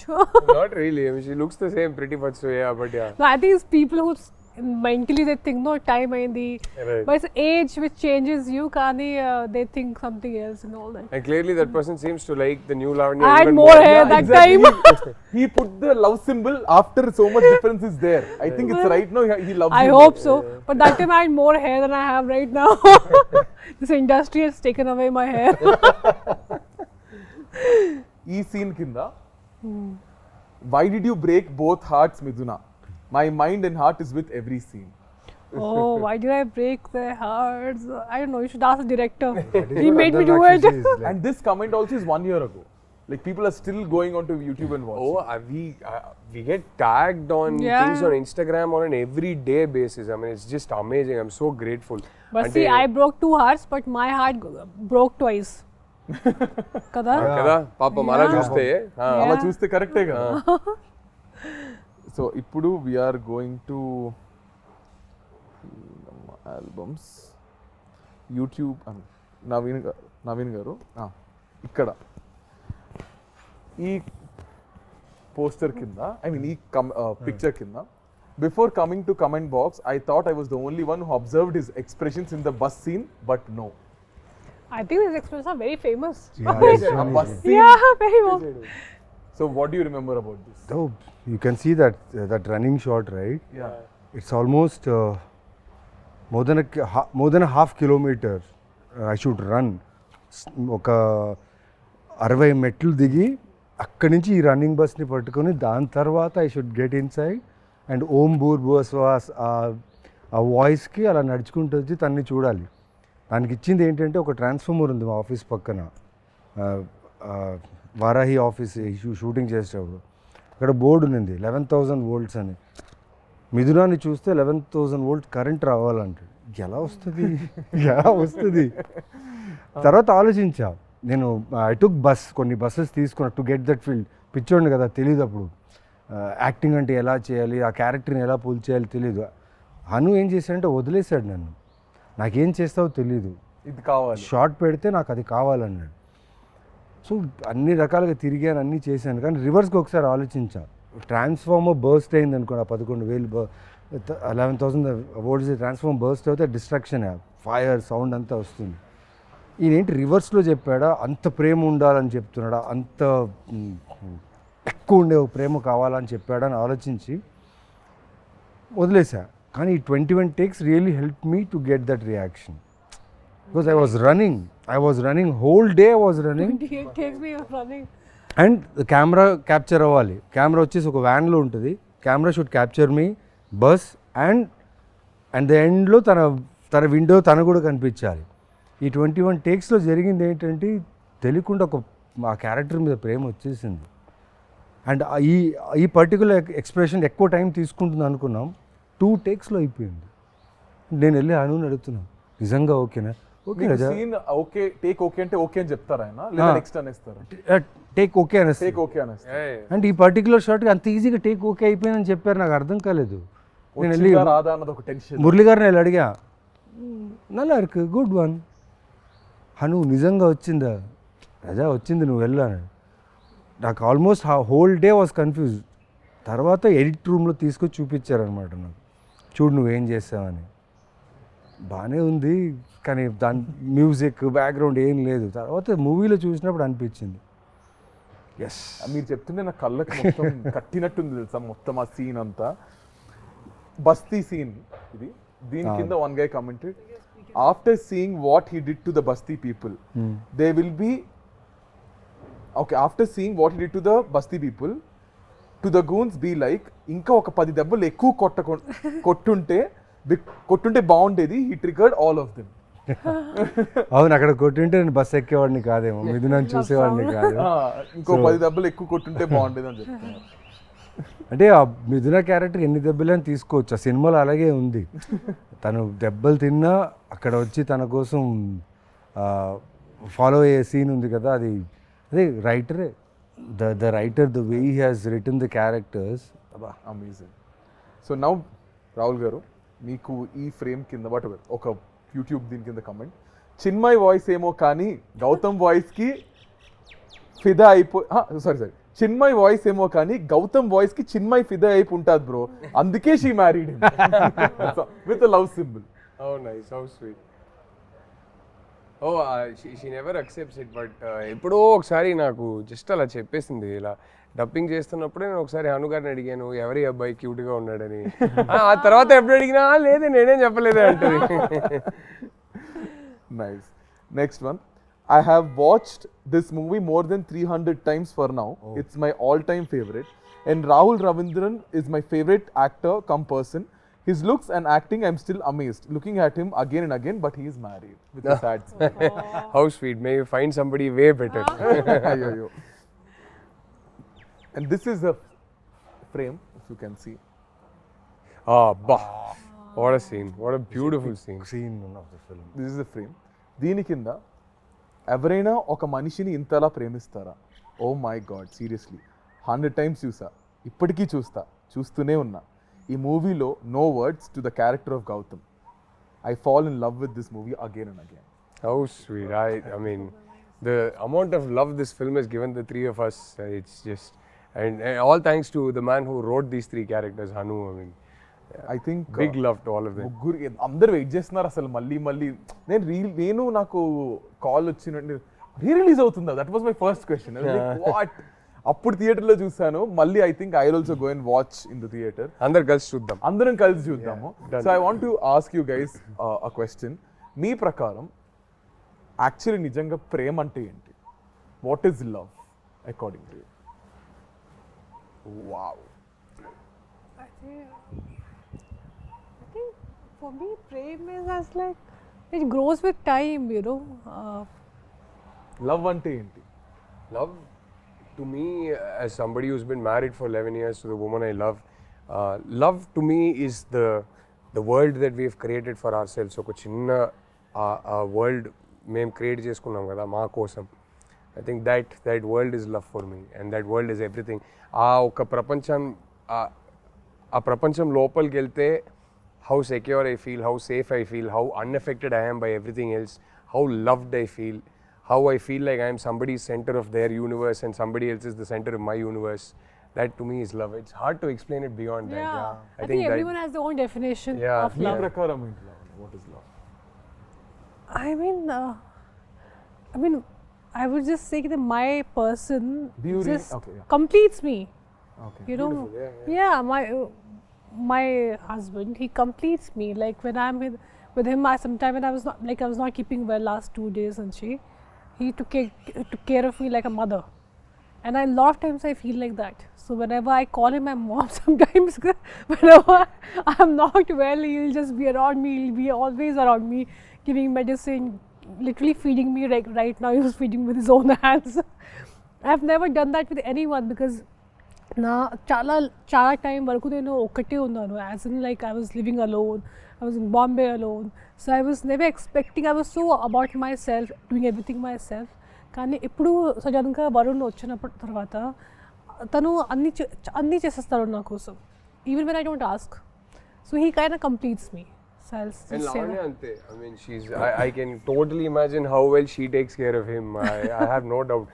Not really. I mean, she looks the same pretty much. So yeah, but yeah. No, I think it's people who mentally they think no time ayindi, right. But it's age which changes you. Kani they think something else and all that. And clearly that person seems to like the new Lavanya. I had more hair that time. He put the love symbol after so much difference is there. I think it's right now he loves I you. hope so. But that time I had more hair than I have right now. This industry has taken away my hair. ఈ scene కింద why did you break both hearts Miduna? My mind and heart is with every scene. Oh, why did I break their hearts? I don't know, you should ask the director. He made me do it. And this comment also is 1 year ago. Like people are still going onto YouTube and watching. We get tagged on things on Instagram on an everyday basis. I mean, it's just amazing. I'm so grateful. But see, I broke 2 hearts, but my heart broke twice. కదా పాపం అలా చూస్తే కరెక్టే కదా. So ఇప్పుడు we are going to albums YouTube Naveen గారు ఇక్కడ poster కింద, ఐ మీన్ ఈ పిక్చర్ కింద, before coming to comment box I thought I was the only one who observed his expressions in the bus scene, but no. I think these expressions are very famous. A bus scene. Yeah, very well. So what do you remember about this? So you can see that running shot, right? Yeah. It's almost more than a half kilometer I should run. ఒక 60 మెట్లు దిగి అక్కడి నుంచి ఈ running బస్ని పట్టుకొని దాని తర్వాత I should get inside and ఓం బూర్ బువస్వాస్ ఆ వాయిస్కి అలా నడుచుకుంటూ వచ్చి తన్ని చూడాలి. దానికి ఇచ్చింది ఏంటంటే ఒక ట్రాన్స్ఫార్మర్ ఉంది మా ఆఫీస్ పక్కన, వారాహి ఆఫీస్ షూటింగ్ చేసేటప్పుడు అక్కడ బోర్డు ఉంది 11,000 volts అని. మిథునాన్ని చూస్తే 11,000 volt కరెంట్ రావాలంటాడు. ఎలా వస్తుంది తర్వాత ఆలోచించా నేను. ఐ టుక్ బస్, కొన్ని బస్సెస్ తీసుకున్నా టు గెట్ దట్ ఫీల్డ్. పిచ్చోండి కదా, తెలియదు అప్పుడు యాక్టింగ్ అంటే ఎలా చేయాలి, ఆ క్యారెక్టర్ని ఎలా పూల్ చేయాలి తెలియదు. అను ఏం చేశాడంటే వదిలేశాడు నన్ను, నాకేం చేస్తావో తెలీదు, ఇది కావాలి, షార్ట్ పెడితే నాకు అది కావాలన్నాడు. సో అన్ని రకాలుగా తిరిగాను, అన్నీ చేశాను. కానీ రివర్స్కి ఒకసారి ఆలోచించా, ట్రాన్స్ఫార్మర్ బర్స్ట్ అయింది అనుకోండి, 11,000 11,000 volts ట్రాన్స్ఫార్మర్ బర్స్ట్ అయితే డిస్ట్రక్షన్, ఫైర్ సౌండ్ అంతా వస్తుంది. ఈయనేంటి రివర్స్లో చెప్పాడా, అంత ప్రేమ ఉండాలని చెప్తున్నాడా, అంత ఎక్కువ ఉండే ప్రేమ కావాలని చెప్పాడని ఆలోచించి వదిలేసా. కానీ ఈ 21 takes really helped me to get that reaction. Because I was running, whole day I was running. 28 takes me running. And the camera capture అవ్వాలి. కెమెరా వచ్చేసి ఒక వ్యాన్లో ఉంటుంది, camera should capture me bus and the ఎండ్లో తన window తను కూడా కనిపించాలి. ఈ 21 takesలో జరిగింది ఏంటంటే తెలియకుండా ఆ క్యారెక్టర్ మీద ప్రేమ వచ్చేసింది. అండ్ ఈ పర్టికులర్ ఎక్స్ప్రెషన్ ఎక్కువ టైం తీసుకుంటుంది అనుకున్నాం, 2 takesలో అయిపోయింది. నేను వెళ్ళి అనుని అడుగుతున్నాను, నిజంగా ఓకేనా? Okay scene okay, take okay అంటే ఓకే అని చెప్తారా ఆయన, లేదా నెక్స్ట్ అనేస్తారు? టేక్ ఓకే అనేసి. టేక్ ఓకే అనేస్తారు. అంటే ఈ పర్టికులర్ షాట్కి అంత ఈజీగా టేక్ ఓకే అయిపోయిందని చెప్పారు, నాకు అర్థం కాలేదు. నేను వెళ్ళి రాదా అన్నది ఒక టెన్షన్. మురళి గారిని వెళ్ళి అడిగా, నల్లా ఇருக்கு, గుడ్ వన్. హను నిజంగా వచ్చిందా? రజా వచ్చింది, నువ్వు వెళ్ళాను. నాకు almost whole day was confuse. తర్వాత ఎడిట్ రూమ్లో తీసుకొచ్చి చూపించారనమాట నాకు, చూడు నువ్వేం చేసావని. బాగానే ఉంది కానీ దాని మ్యూజిక్ బ్యాక్గ్రౌండ్ ఏం లేదు. తర్వాత మూవీలో చూసినప్పుడు అనిపించింది ఎస్. మీరు చెప్తుంటే నా కళ్ళకి మొత్తం కట్టినట్టుంది తెలుసా, మొత్తం ఆ సీన్ అంతా. బస్తీ సీన్ ఇది. దీని కింద one guy commented, after seeing what he did to the basti people they will be okay, after seeing what he did to the basti people to the goons be like, ఇంకా ఒక 10 దెబ్బలు ఎక్కువ కొట్టుంటే బాగుండేది. He triggered all of them. అవును, అక్కడ కొట్టుంటే నేను bus ఎక్కేవాడిని కాదేమో, మిథునాన్ని చూసేవాడిని కాదు. ఇంకో 10 దెబ్బలు ఎక్కువ కొట్టుంటే బాగుండేది అని చెప్తున్నారు. అంటే ఆ మిథున క్యారెక్టర్ ఎన్ని దెబ్బలని తీసుకోవచ్చు, ఆ సినిమాలో అలాగే ఉంది. తను దెబ్బలు తిన్నా అక్కడ వచ్చి తన కోసం ఫాలో అయ్యే సీన్ ఉంది కదా, అదే రైటరే, the writer, the way he has written the characters, amazing. So now Rahul garu, మీకు ఈ ఫ్రేమ్ కింద ఒక యూట్యూబ్ దీని కింద కమెంట్, చిన్మయ్ వాయిస్ ఏమో కానీ గౌతమ్ వాయిస్కి ఫిదా సారీ చిన్మయ్ వాయిస్ ఏమో కానీ గౌతమ్ వాయిస్ కి చిన్మయ్ ఫిదా అయిపోయి ఉంటుంది బ్రో, అందుకే she married him with love symbol. Oh nice, how sweet. Oh, she never accepts it, but ఎప్పుడో ఒకసారి నాకు జస్ట్ అలా చెప్పేసింది. ఇలా డబ్బింగ్ చేస్తున్నప్పుడే నేను ఒకసారి హను గారిని అడిగాను, ఎవరి అబ్బాయి క్యూట్గా ఉన్నాడని. ఆ తర్వాత ఎప్పుడు అడిగినా లేదే నేనేం చెప్పలేదే అంటుంది. Nice. Next one, I have watched this movie more than 300 times for now. Oh. It's my all-time favorite. And Rahul Ravindran is my favorite actor come person. His looks and acting, I'm still amazed. Looking at him again and again, but he is married with a sad smile. How sweet. May you find somebody way better. Ayyo. And this is a frame, if you can see. Bah. What a scene. What a beautiful scene. Scene of the film. This is the frame. దీని కింద ఎవరైనా ఒక మనిషిని ఇంతలా ప్రేమిస్తారా? Oh my god, seriously 100 times చూసా, ఇప్పటికీ చూస్తూనే ఉన్నా. ఈ మూవీలో no words to the character of Gautham. I fall in love with this movie again and again. How sweet. I mean, the amount of love this film has given the three of us, it's just, And all thanks to the man who wrote these 3 characters, Hanu. I mean, I think big love to all of them. ముగ్గురు అందరు wait చేస్తున్నారు అసలు మళ్ళీ నేను నాకు call వచ్చినట్టు re release అవుతుందా, that was my first question. What అప్పుడు థియేటర్లో చూసాను, మళ్ళీ I think I also go and watch in the theatre. అందరం కలిసి చూద్దాము. So I want to ask you guys a question. మీ ప్రకారం యాక్చువల్లీ నిజంగా ప్రేమ అంటే ఏంటి? What is love according to you? Wow. I think for me, prem is as like it grows with time, you know. Love అంటే ఏంటి? Love, to me, as somebody who's been married for 11 years to the woman I love, love to me is the world that we've created for ourselves. So, chinna world మేము create చేసుకున్నాం కదా మా కోసం. I think that world is love for me, and that world is everything. ఒక ప్రపంచం లోపలికి వెళ్తే how secure I feel, how safe I feel, how unaffected I am by everything else, how loved I feel, how I feel like I am somebody's center of their universe and somebody else is the center of my universe. That to me is love. It's hard to explain it beyond that. I think everyone has their own definition of me love. ప్రకారం ఏంటి love? What is love? I mean, I would just say that my person just completes me. Okay. You know, my husband, he completes me. Like when I'm with him, sometime when I was not keeping well last 2 days, and he took care of me like a mother. And a lot of times I feel like that. So whenever I call him my mom, sometimes whenever I'm not well, he'll just be around me. He'll be always around me, giving medicine, literally feeding me. Like right now, he was feeding with his own hands. I've never done that with anyone because na chala time varaku nenu okkate unnanu. As in like I was living alone. I was in Bombay alone. So I was never expecting. I was so about myself, doing everything myself. కానీ ఇప్పుడు సడన్గా వరుణ్ వచ్చినప్పుడు తర్వాత తను అన్నీ చేసేస్తాడు నా కోసం, even when I don't ask. So he kind of completes me. And Lavanya ante, I mean, I can totally imagine how well she takes care of him. I have no doubt.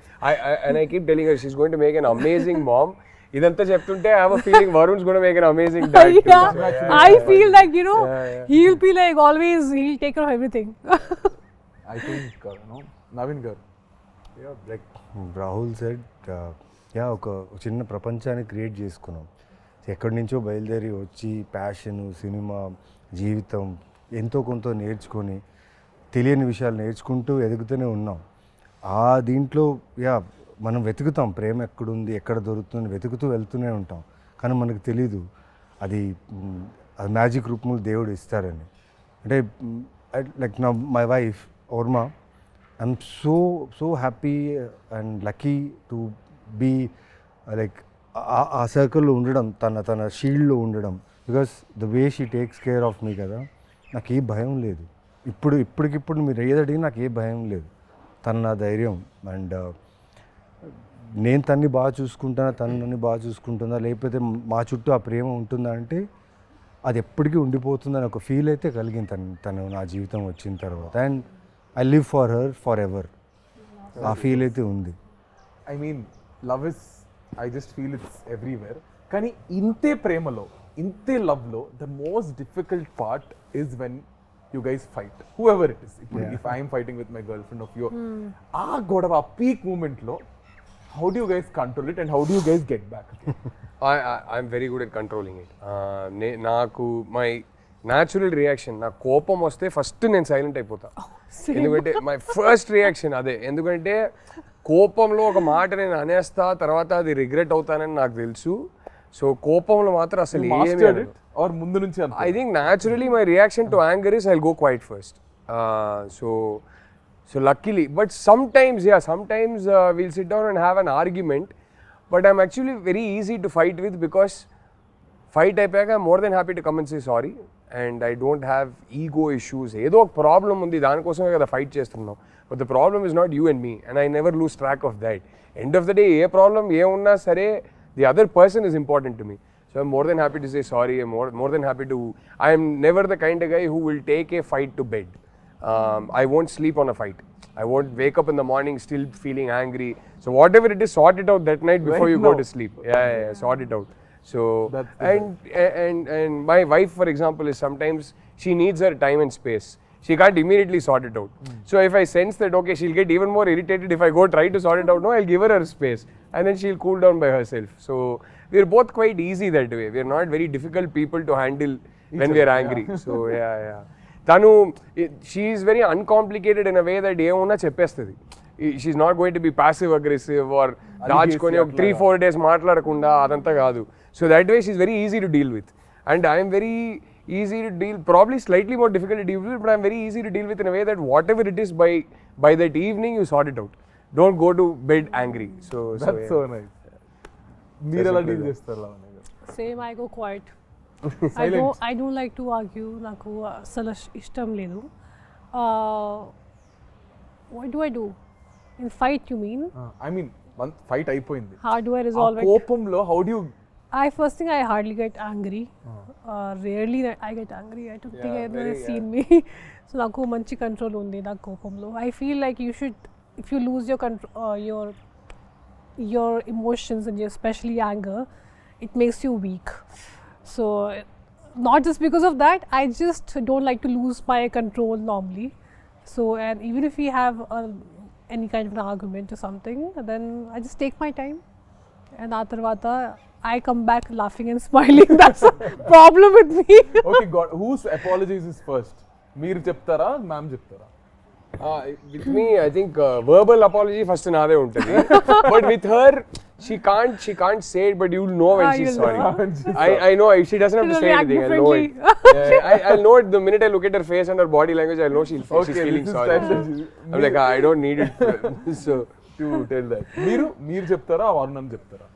I keep telling her she's going to make an amazing mom. Idantha cheptunte I have a feeling Varun's going to make an amazing dad too. Yeah, I feel like, you know, he'll be like always, he'll take care of everything. I think, Naveen garu. Yeah, like Rahul said, ఒక చిన్న ప్రపంచాన్ని create చేసుకున్నాం. ఎక్కడి నుంచో బయలుదేరి వచ్చి passion, cinema, జీవితం ఎంతో కొంత నేర్చుకొని తెలియని విషయాలు నేర్చుకుంటూ ఎదుగుతూనే ఉన్నాం. ఆ దీంట్లో మనం వెతుకుతాం ప్రేమ ఎక్కడుంది, ఎక్కడ దొరుకుతుంది, వెతుకుతూ వెళ్తూనే ఉంటాం. కానీ మనకు తెలీదు అది మ్యాజిక్ రూపంలో దేవుడు ఇస్తారని. అంటే లైక్ నా my wife ఓర్మా, I'm so happy and lucky to be like ఆ సర్కిల్లో ఉండడం, తన షీల్డ్లో ఉండడం. Because the way she takes care of me కదా, నాకు ఏ భయం లేదు. ఇప్పటికిప్పుడు మీరు ఏదడిగి నాకు ఏ భయం లేదు. తను నా ధైర్యం. అండ్ నేను తన్ని బాగా చూసుకుంటానా, తను నన్ను బాగా చూసుకుంటుందా, లేకపోతే మా చుట్టూ ఆ ప్రేమ ఉంటుందా అంటే అది ఎప్పటికీ ఉండిపోతుందని ఒక ఫీల్ అయితే కలిగింది తను నా జీవితం వచ్చిన తర్వాత. And I live for her forever. ఆ ఫీల్ అయితే ఉంది. I mean, love is, I just feel it's everywhere. కానీ ఇంతే ప్రేమలో, ఇంతే లవ్లో the most difficult part is when you guys fight, whoever it is. If I am fighting with my girlfriend of you, ఆ గొడవ, ఆ పీక్ మూమెంట్లో how do you guys control it and how do you guys get back? I'm very good at controlling it. నాకు my natural reaction, నాకు కోపం వస్తే first నేను silent అయిపోతా. ఎందుకంటే మై ఫస్ట్ రియాక్షన్ అదే. ఎందుకంటే కోపంలో ఒక మాట నేను అనేస్తా, తర్వాత అది రిగ్రెట్ అవుతానని నాకు తెలుసు. సో కోపంలో మాత్రం అసలు ముందు నుంచి I think naturally my reaction to anger is I go quiet first. So luckily, but sometimes we'll sit down and have an argument, but I'm actually very easy to fight with because fight అయిపోయాక I'm more than happy to come and say sorry. And I don't have ego issues. ఏదో ఒక problem ఉంది, దానికోసమే కదా fight చేస్తున్నాం. But the problem is not you and me, and I never lose track of that. End of the day ఏ problem ఏమున్నా సరే the other person is important to me. So I'm more than happy to say sorry. I'm more than happy to, I'm never the kind of guy who will take a fight to bed. I won't sleep on a fight. I won't wake up in the morning still feeling angry. So whatever it is, sort it out that night before you go to sleep. Yeah, sort it out. So and my wife, for example, is sometimes she needs her time and space. She can't immediately sort it out. So if I sense that, okay, she'll get even more irritated if I go try to sort it out, no, I'll give her space and then she'll cool down by herself. So we're both quite easy that way. We're not very difficult people to handle when we're angry. So yeah. Tanu, she is very uncomplicated in a way that ఏమన్నా చెప్పేస్తుంది. She's not going to be passive aggressive or దాచుకొని 3-4 days మాట్లాడకుండా అదంతా కాదు. So that way she's very easy to deal with. And I'm very easy to deal, probably slightly more difficult to deal with, but I'm very easy to deal with in a way that whatever it is, by that evening you sort it out. Don't go to bed angry. So that's so nice. మీరు ఎలా deal చేస్తారు లావణ్య గారు? Same, I go quiet. I don't like to argue. నాకు అసలు ఇష్టం లేదు. What do I do? In fight, you mean? I mean, fight అయిపోయింది. How do I resolve it? కోపంలో how do you? First thing, I hardly get angry. Rarely I get angry. I don't think anyone's seen me. So నాకు మంచి control ఉంది నా కోపంలో. I feel like you should, if you lose your control, your emotions and especially anger, it makes you weak. So not just because of that, I just don't like to lose my control normally. So, and even if we have any kind of an argument or something, then I just take my time, and atarvata I come back laughing and smiling. That's a problem with me. Okay, God, whose apologizes first? మీరు చెప్తారా, ma'am చెప్తారా? With me, I think verbal apology first naade untadi. But with her, she can't say it, but you'll know when she's sorry. I know she doesn't have to say anything. I'll know it. I'll know it the minute I look at her face and her body language. I'll know she's feeling sorry. I'm like, I don't need it. So to tell that. మీరు చెప్తారా, వరుణ్ చెప్తారా?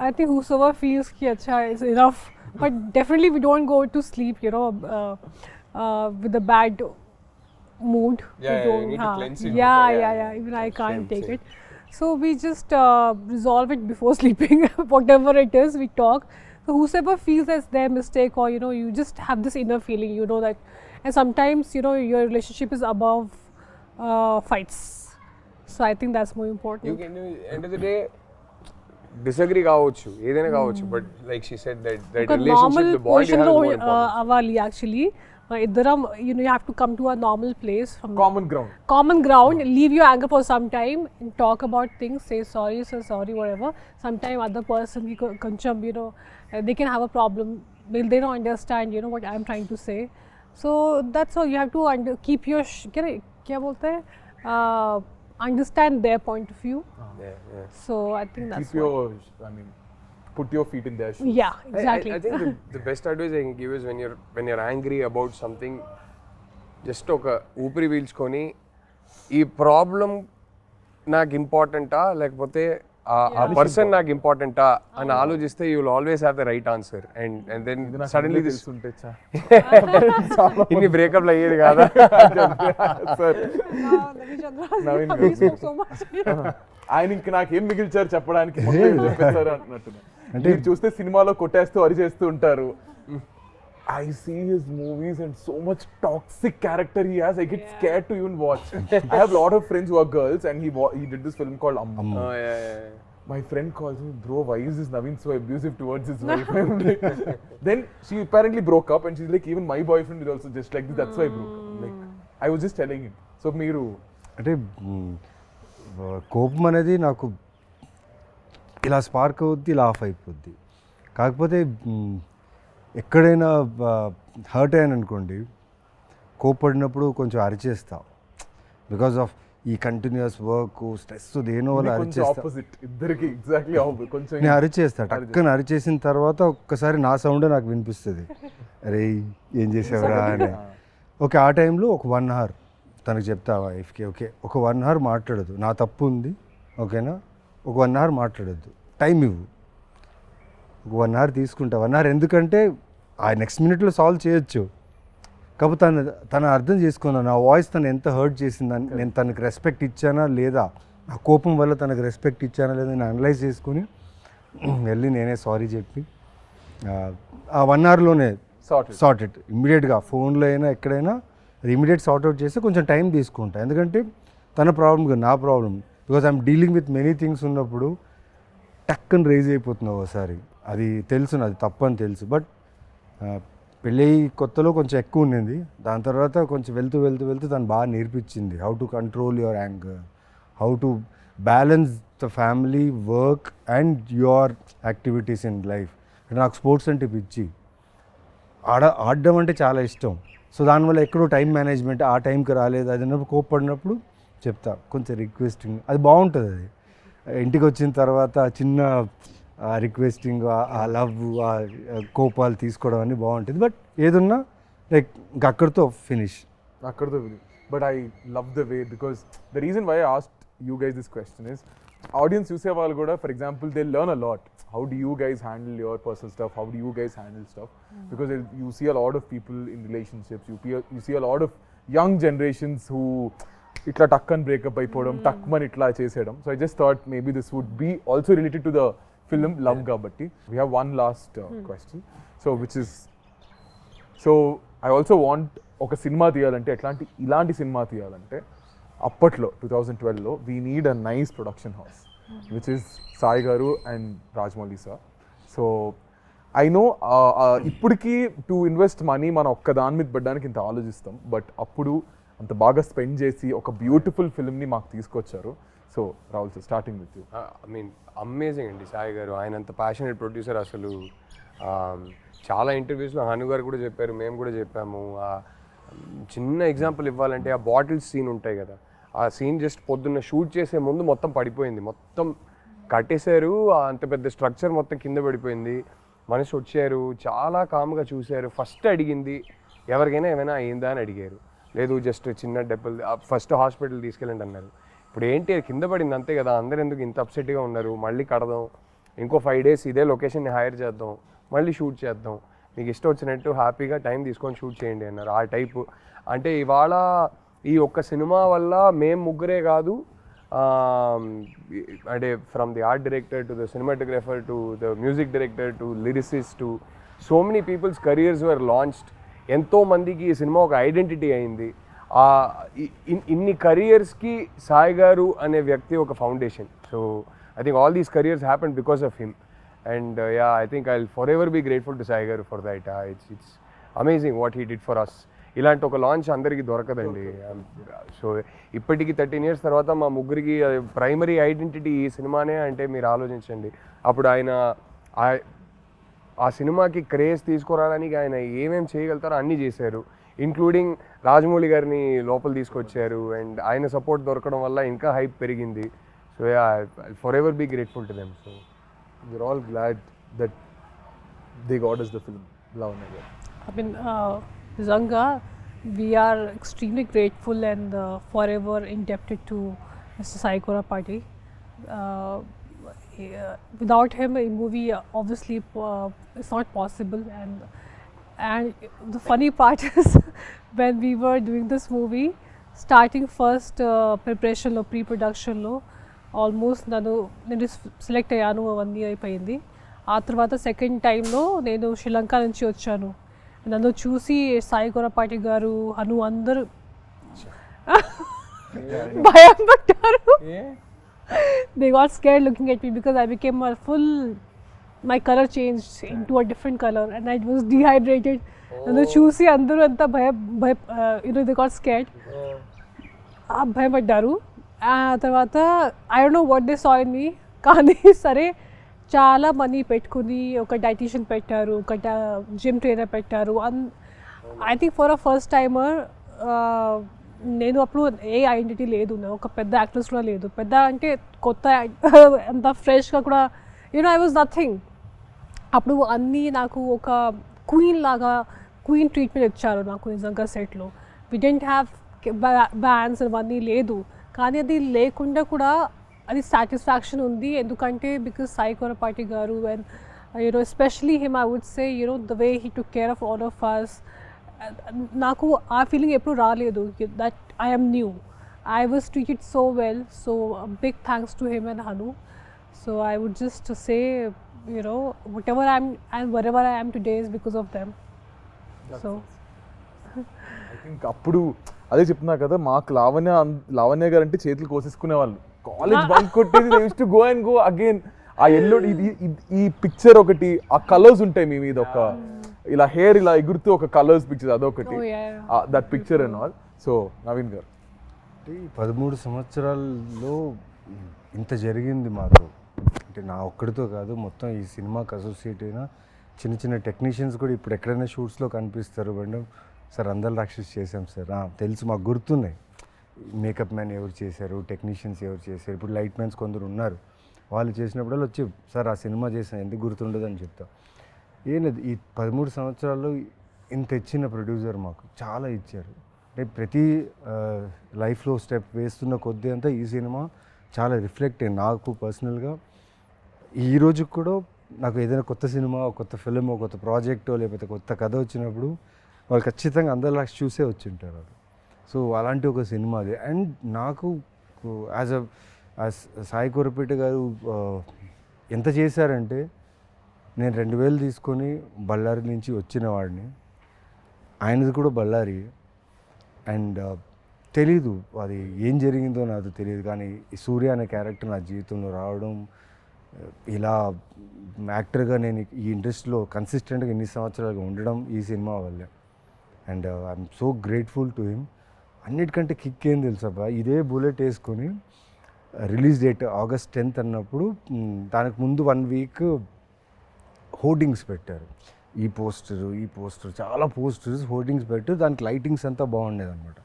I think whosoever feels ki acha is enough. But definitely we don't go to sleep, with a bad mood. Yeah, you need to cleanse it. Yeah. Even I can't take it. So we just resolve it before sleeping. Whatever it is, we talk. So whosoever feels that's their mistake, or you just have this inner feeling, that. And sometimes your relationship is above fights. So I think that's more important. You can, end of the day, disagree కావచ్చు, ఏదైనా కావచ్చు, but like she said, that relationship, the bond you have is more important. Avali actually. You have to come to a normal place. Common ground. Leave your anger for some time and talk about things. Say sorry, whatever. Sometime other person, they can have a problem. They don't understand, what I'm trying to say. So that's all. You have to keep your understand their point of view. So I think that's put your feet in their shoes. Yeah, exactly. I think the best advice I can give is when you're angry about something, just oka upri peelchukoni ee problem నాకు ఇంపార్టెంటా లేకపోతే ఆ person నాకు ఇంపార్టెంటా అని ఆలోచిస్తే you will always have the right answer. And then suddenly this ఇన్ని బ్రేకప్లు అయ్యేది కాదా? ఆయన ఇంక నాకేం మిగిల్చారు చెప్పడానికి, చెప్పేశారు అంటున్నట్టు. అంటే మీరు చూస్తే సినిమాలో కొట్టేస్తూ అరిచేస్తూ ఉంటారు. I see his movies and so much toxic character he has. I get scared to even watch. I have a lot of friends who are girls, and he did this film called Amma. Oh yeah. My friend calls me, bro, why is this Naveen so abusive towards his wife? Then she apparently broke up, and she's like, even my boyfriend is also just like this. That's why I broke up. Like, I was just telling him. So మీరు అంటే కోపం అనేది నాకు ఇలా spark అవుద్ది, ఇలా of అయిపోద్ది. కాకపోతే ఎక్కడైనా హర్ట్ అయ్యాను అనుకోండి, కోప్పడినప్పుడు కొంచెం అరిచేస్తా. బికాస్ ఆఫ్ ఈ కంటిన్యూస్ వర్క్, స్ట్రెస్, దేనో వల్ల అరిచేస్తా. నేను అరిచేస్తా. టక్కన అరిచేసిన తర్వాత ఒక్కసారి నా సౌండే నాకు వినిపిస్తుంది, అరే ఏం చేసావురా అని. ఓకే, ఆ టైంలో ఒక 1 hour తనకు చెప్తా వైఫ్కి, ఓకే ఒక 1 hour మాట్లాడదు, నా తప్పు ఉంది, ఓకేనా, ఒక 1 hour మాట్లాడద్దు, టైం ఇవ్వు, ఒక 1 hour తీసుకుంటా. 1 hour ఎందుకంటే ఆ నెక్స్ట్ మినిట్లో సాల్వ్ చేయొచ్చు. కాకపోతే తను అర్థం చేసుకున్నాను నా వాయిస్ తను ఎంత హర్ట్ చేసిందని, నేను తనకు రెస్పెక్ట్ ఇచ్చానా లేదా, నా కోపం వల్ల తనకు రెస్పెక్ట్ ఇచ్చానా లేదా నేను అనలైజ్ చేసుకుని వెళ్ళి నేనే సారీ చెప్పి ఆ 1 hourలోనే సార్ట్ ఇట్ ఇమ్మీడియట్గా. ఫోన్లో అయినా ఎక్కడైనా అది ఇమ్మీడియట్ సార్ట్ అవుట్ చేస్తే కొంచెం టైం తీసుకుంటా. ఎందుకంటే తన ప్రాబ్లం కాదు, నా problem. Because I'm dealing with many things ఉన్నప్పుడు టక్కని రేజ్ అయిపోతున్నావు ఒకసారి. అది తెలుసు, అది తప్పని తెలుసు. బట్ పెళ్ళి కొత్తలో కొంచెం ఎక్కువ ఉండింది. దాని తర్వాత కొంచెం వెళ్తూ వెళ్తూ వెళ్తూ తను బాగా నేర్పించింది how to control your anger, how to balance the family, work and your activities in life. నాకు స్పోర్ట్స్ అంటే పిచ్చి, ఆడడం అంటే చాలా ఇష్టం. సో దానివల్ల ఎక్కడో టైం మేనేజ్మెంట్ ఆ టైంకి రాలేదు, అది కోప్పడినప్పుడు చెప్తా కొంచెం రిక్వెస్టింగ్, అది బాగుంటుంది. అది ఇంటికి వచ్చిన తర్వాత చిన్న రిక్వెస్టింగ్, ఆ లవ్, ఆ కోపాలు తీసుకోవడం అన్నీ బాగుంటుంది. బట్ ఏదున్నా లైక్ ఇంక అక్కడితో ఫినిష్. అక్కడితో but I love the way, because the reason why I asked you guys this question is, audience చూసే వాళ్ళు కూడా for example they learn a lot. How do you guys handle your personal stuff? How do you guys handle stuff? Because you see a lot of people in relationships. You see a lot of young generations who itla takkan breakup అయిపోవడం, takman itla చేసేయడం. So I just thought maybe this would be also related to the film Love Gabatti. We have one last question. So which is, so I also want ఒక cinema తీయాలంటే ఇలాంటి cinema తీయాలంటే అప్పట్లో 2012లో we need a nice production house, which is Sai గారు and Rajamouli sir. So I know ఇప్పటికీ to invest money మనం ఒక్క దాని మీద పెట్టడానికి ఇంత ఆలోచిస్తాం, బట్ అప్పుడు అంత బాగా స్పెండ్ చేసి ఒక బ్యూటిఫుల్ ఫిల్మ్ని మాకు తీసుకొచ్చారు. So Rahul sir, starting with you. I mean amazing అండి సాయి గారు, ఆయన అంత ప్యాషనేట్ ప్రొడ్యూసర్. అసలు చాలా ఇంటర్వ్యూస్లో హను గారు కూడా చెప్పారు, మేము కూడా చెప్పాము. చిన్న ఎగ్జాంపుల్ ఇవ్వాలంటే ఆ బాటిల్స్ సీన్ ఉంటాయి కదా, ఆ సీన్ జస్ట్ పొద్దున్న షూట్ చేసే ముందు మొత్తం పడిపోయింది, మొత్తం కట్టేశారు, అంత పెద్ద స్ట్రక్చర్ మొత్తం కింద పడిపోయింది. మనిషి వచ్చారు, చాలా కామ్గా చూశారు. ఫస్ట్ అడిగింది ఎవరికైనా ఏమైనా అయిందా అని అడిగారు. లేదు జస్ట్ చిన్న దెబ్బలు, ఫస్ట్ హాస్పిటల్ తీసుకెళ్ళండి అన్నారు. ఇప్పుడు ఏంటి కింద పడింది అంతే కదా, అందరు ఎందుకు ఇంత అప్సెట్గా ఉన్నారు, మళ్ళీ కడదాం, ఇంకో 5 days ఇదే లొకేషన్ని హైర్ చేద్దాం, మళ్ళీ షూట్ చేద్దాం, మీకు ఇష్టం వచ్చినట్టు హ్యాపీగా టైం తీసుకొని షూట్ చేయండి అన్నారు. ఆ టైపు. అంటే ఇవాళ ఈ ఒక్క సినిమా వల్ల మేము ముగ్గురే కాదు, అంటే from the art director to the cinematographer to the music director to lyricist to so many people's careers were launched. ఎంతోమందికి ఈ సినిమా ఒక ఐడెంటిటీ అయింది. ఇన్ని కెరియర్స్కి సాయి గారు అనే వ్యక్తి ఒక foundation. So I think all these careers happen because of him. And yeah, I think I will forever be grateful to Sai garu for that. It's amazing what he did for us. ఇలాంటి ఒక launch అందరికీ దొరకదండి. So ఇప్పటికీ 13 years తర్వాత మా ముగ్గురికి primary identity ఈ సినిమానే అంటే మీరు ఆలోచించండి. అప్పుడు ఆయన ఆ సినిమాకి క్రేజ్ తీసుకురావడానికి ఆయన ఏమేమి చేయగలుగుతారో అన్నీ చేశారు, ఇంక్లూడింగ్ రాజమౌళి గారిని లోపల తీసుకొచ్చారు. అండ్ ఆయన సపోర్ట్ దొరకడం వల్ల ఇంకా హైప్ పెరిగింది. So yeah, forever be grateful to them. So we're all glad that they got us the film Lavanya garu. I mean, Zanga, we are extremely grateful and forever indebted to Mr. Sai Tripathi. Without him, a movie obviously is not possible. And the funny part is when we were doing this movie, starting first preparation lo, pre-production lo, almost నేను select అయ్యాను, 1 year అయిపోయింది. ఆ తర్వాత second టైంలో నేను శ్రీలంక నుంచి వచ్చాను. నన్ను చూసి సాయి కొరపాటి గారు, హను అందరూ భయం పడ్డారు. They got scared looking at me because I became my color changed into a different color and I was dehydrated. నన్ను చూసి అందరూ అంతా they got scared. భయపడ్డారు. ఆ తర్వాత I don't know what they saw in me, కానీ సరే చాలా మనీ పెట్టుకుని ఒక డైటీషియన్ పెట్టారు, ఒక జిమ్ ట్రైనర్ పెట్టారు. I think for a first timer నేను అప్పుడు ఏ ఐడెంటిటీ లేదు, ఒక పెద్ద యాక్ట్రెస్ కూడా లేదు, పెద్ద అంటే కొత్త అంత ఫ్రెష్గా కూడా ఐ వాజ్ నథింగ్. అప్పుడు అన్నీ నాకు ఒక క్వీన్ ట్రీట్మెంట్ ఇచ్చారు నాకు నిజంగా సెట్లో. వి డెంట్ హ్యావ్ బ్యాండ్స్ అవన్నీ లేదు, కానీ అది లేకుండా కూడా అది సాటిస్ఫాక్షన్ ఉంది. ఎందుకంటే బికాస్ సాయి కొరపాటి గారు and especially him I would say the way he took care of all of us. నాకు ఆ ఫీలింగ్ ఎప్పుడు రాలేదు that I am new. I was treated so well. So big thanks to him and Hanu. So I would just say whatever I am and wherever I am today is because of them. So I think అప్పుడు అదే చెప్తున్నా కదా, మాకు లావణ్య గారు అంటే చేతులు కోసేసుకునే వాళ్ళు. College bunk కొట్టేది, use to go and go again. ఆ ఎల్లో ఈ పిక్చర్ ఒకటి, ఆ కలర్స్ ఉంటాయి మీ మీద, ఒక ఇలా హెయిర్ ఇలా ఎగురుతూ ఒక కలర్స్ పిక్చర్, అదొకటి, that picture and all. So Naveen గారు, 13 సంవత్సరాల్లో ఇంత జరిగింది మాకు, అంటే నా ఒక్కడితో కాదు, మొత్తం ఈ సినిమాకి అసోసియేట్ అయిన చిన్న చిన్న టెక్నీషియన్స్ కూడా ఇప్పుడు ఎక్కడైనా షూట్స్లో కనిపిస్తారు. మేడం సార్ అందల రాక్షసి చేసాం సార్, తెలుసు మాకు గుర్తున్నాయి. మేకప్ మ్యాన్ ఎవరు చేశారు, టెక్నీషియన్స్ ఎవరు చేశారు, ఇప్పుడు లైట్ మ్యాన్స్ కొందరు ఉన్నారు, వాళ్ళు చేసినప్పుడు వచ్చి సార్ ఆ సినిమా చేసాను ఎందుకు గుర్తుండదు అని చెప్తా. ఏం లేదు, ఈ 13 సంవత్సరాల్లో ఇంత ఇచ్చిన ప్రొడ్యూసర్ మాకు చాలా ఇచ్చారు. అంటే ప్రతి లైఫ్లో స్టెప్ వేస్తున్న కొద్దీ అంతా ఈ సినిమా చాలా రిఫ్లెక్ట్ అయ్యింది నాకు పర్సనల్గా. ఈ రోజు కూడా నాకు ఏదైనా కొత్త సినిమా, కొత్త ఫిలిం, కొత్త ప్రాజెక్టో లేకపోతే కొత్త కథ వచ్చినప్పుడు వాళ్ళు ఖచ్చితంగా అందరిలా చూసే వచ్చి ఉంటారు అది. సో అలాంటి ఒక సినిమా అది. అండ్ నాకు యాజ్ సాయి కొరపేట గారు ఎంత చేశారంటే, నేను 2000 తీసుకొని బళ్ళారి నుంచి వచ్చిన వాడిని, ఆయనది కూడా బళ్ళారి. అండ్ తెలీదు అది ఏం జరిగిందో నాకు తెలియదు, కానీ ఈ సూర్య అనే క్యారెక్టర్ నా జీవితంలో రావడం, ఇలా యాక్టర్గా నేను ఈ ఇండస్ట్రీలో కన్సిస్టెంట్గా ఇన్ని సంవత్సరాలుగా ఉండడం ఈ సినిమా వల్లే. And I'm so grateful to him. అన్నిటికంటే కిక్ ఏం తెలుసబ్బా, ఇదే బుల్లెట్ వేసుకొని రిలీజ్ డేట్ August 10th అన్నప్పుడు దానికి ముందు 1 వీక్ హోర్డింగ్స్ పెట్టారు. ఈ పోస్టర్ చాలా పోస్టర్స్ హోర్డింగ్స్ పెట్టారు, దానికి లైటింగ్స్ అంతా బాగుండేది అనమాట.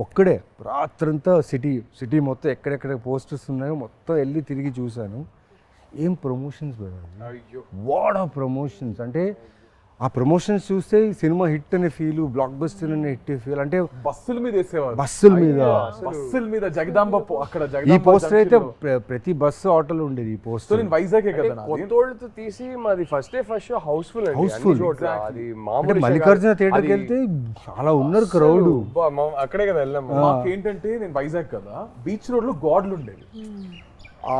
ఒక్కడే రాత్రంతా సిటీ మొత్తం ఎక్కడెక్కడ పోస్టర్స్ ఉన్నాయో మొత్తం వెళ్ళి తిరిగి చూశాను. ఏం ప్రమోషన్స్ పెట్టారు, వాట్ ఆఫ్ ప్రమోషన్స్. అంటే ఆ ప్రమోషన్స్ చూస్తే సినిమా హిట్ అనే ఫీల్, బ్లాక్ బస్టర్ అనే హిట్ ఫీల్. అంటే బస్సుల మీద వేసేవారు, బస్సుల మీద జగదాంబ అక్కడ ఈ పోస్టర్ అయితే ప్రతి బస్సు ఆటోలో ఉండేది. ఈ పోస్టర్ నేను వైజాగే కదా, కొత్తోళ్ళతో తీసి మాది ఫస్ట్ షో హౌస్ఫుల్. అంటే మల్లికార్జున థియేటర్కి వెళ్తే చాలా ఉన్నారు క్రౌడ్, అక్కడే కదా వెళ్ళాం. మాకేంటంటే నేను వైజాగ్ కదా, బీచ్ రోడ్ లో గాడ్లు ఉండేవి, ఆ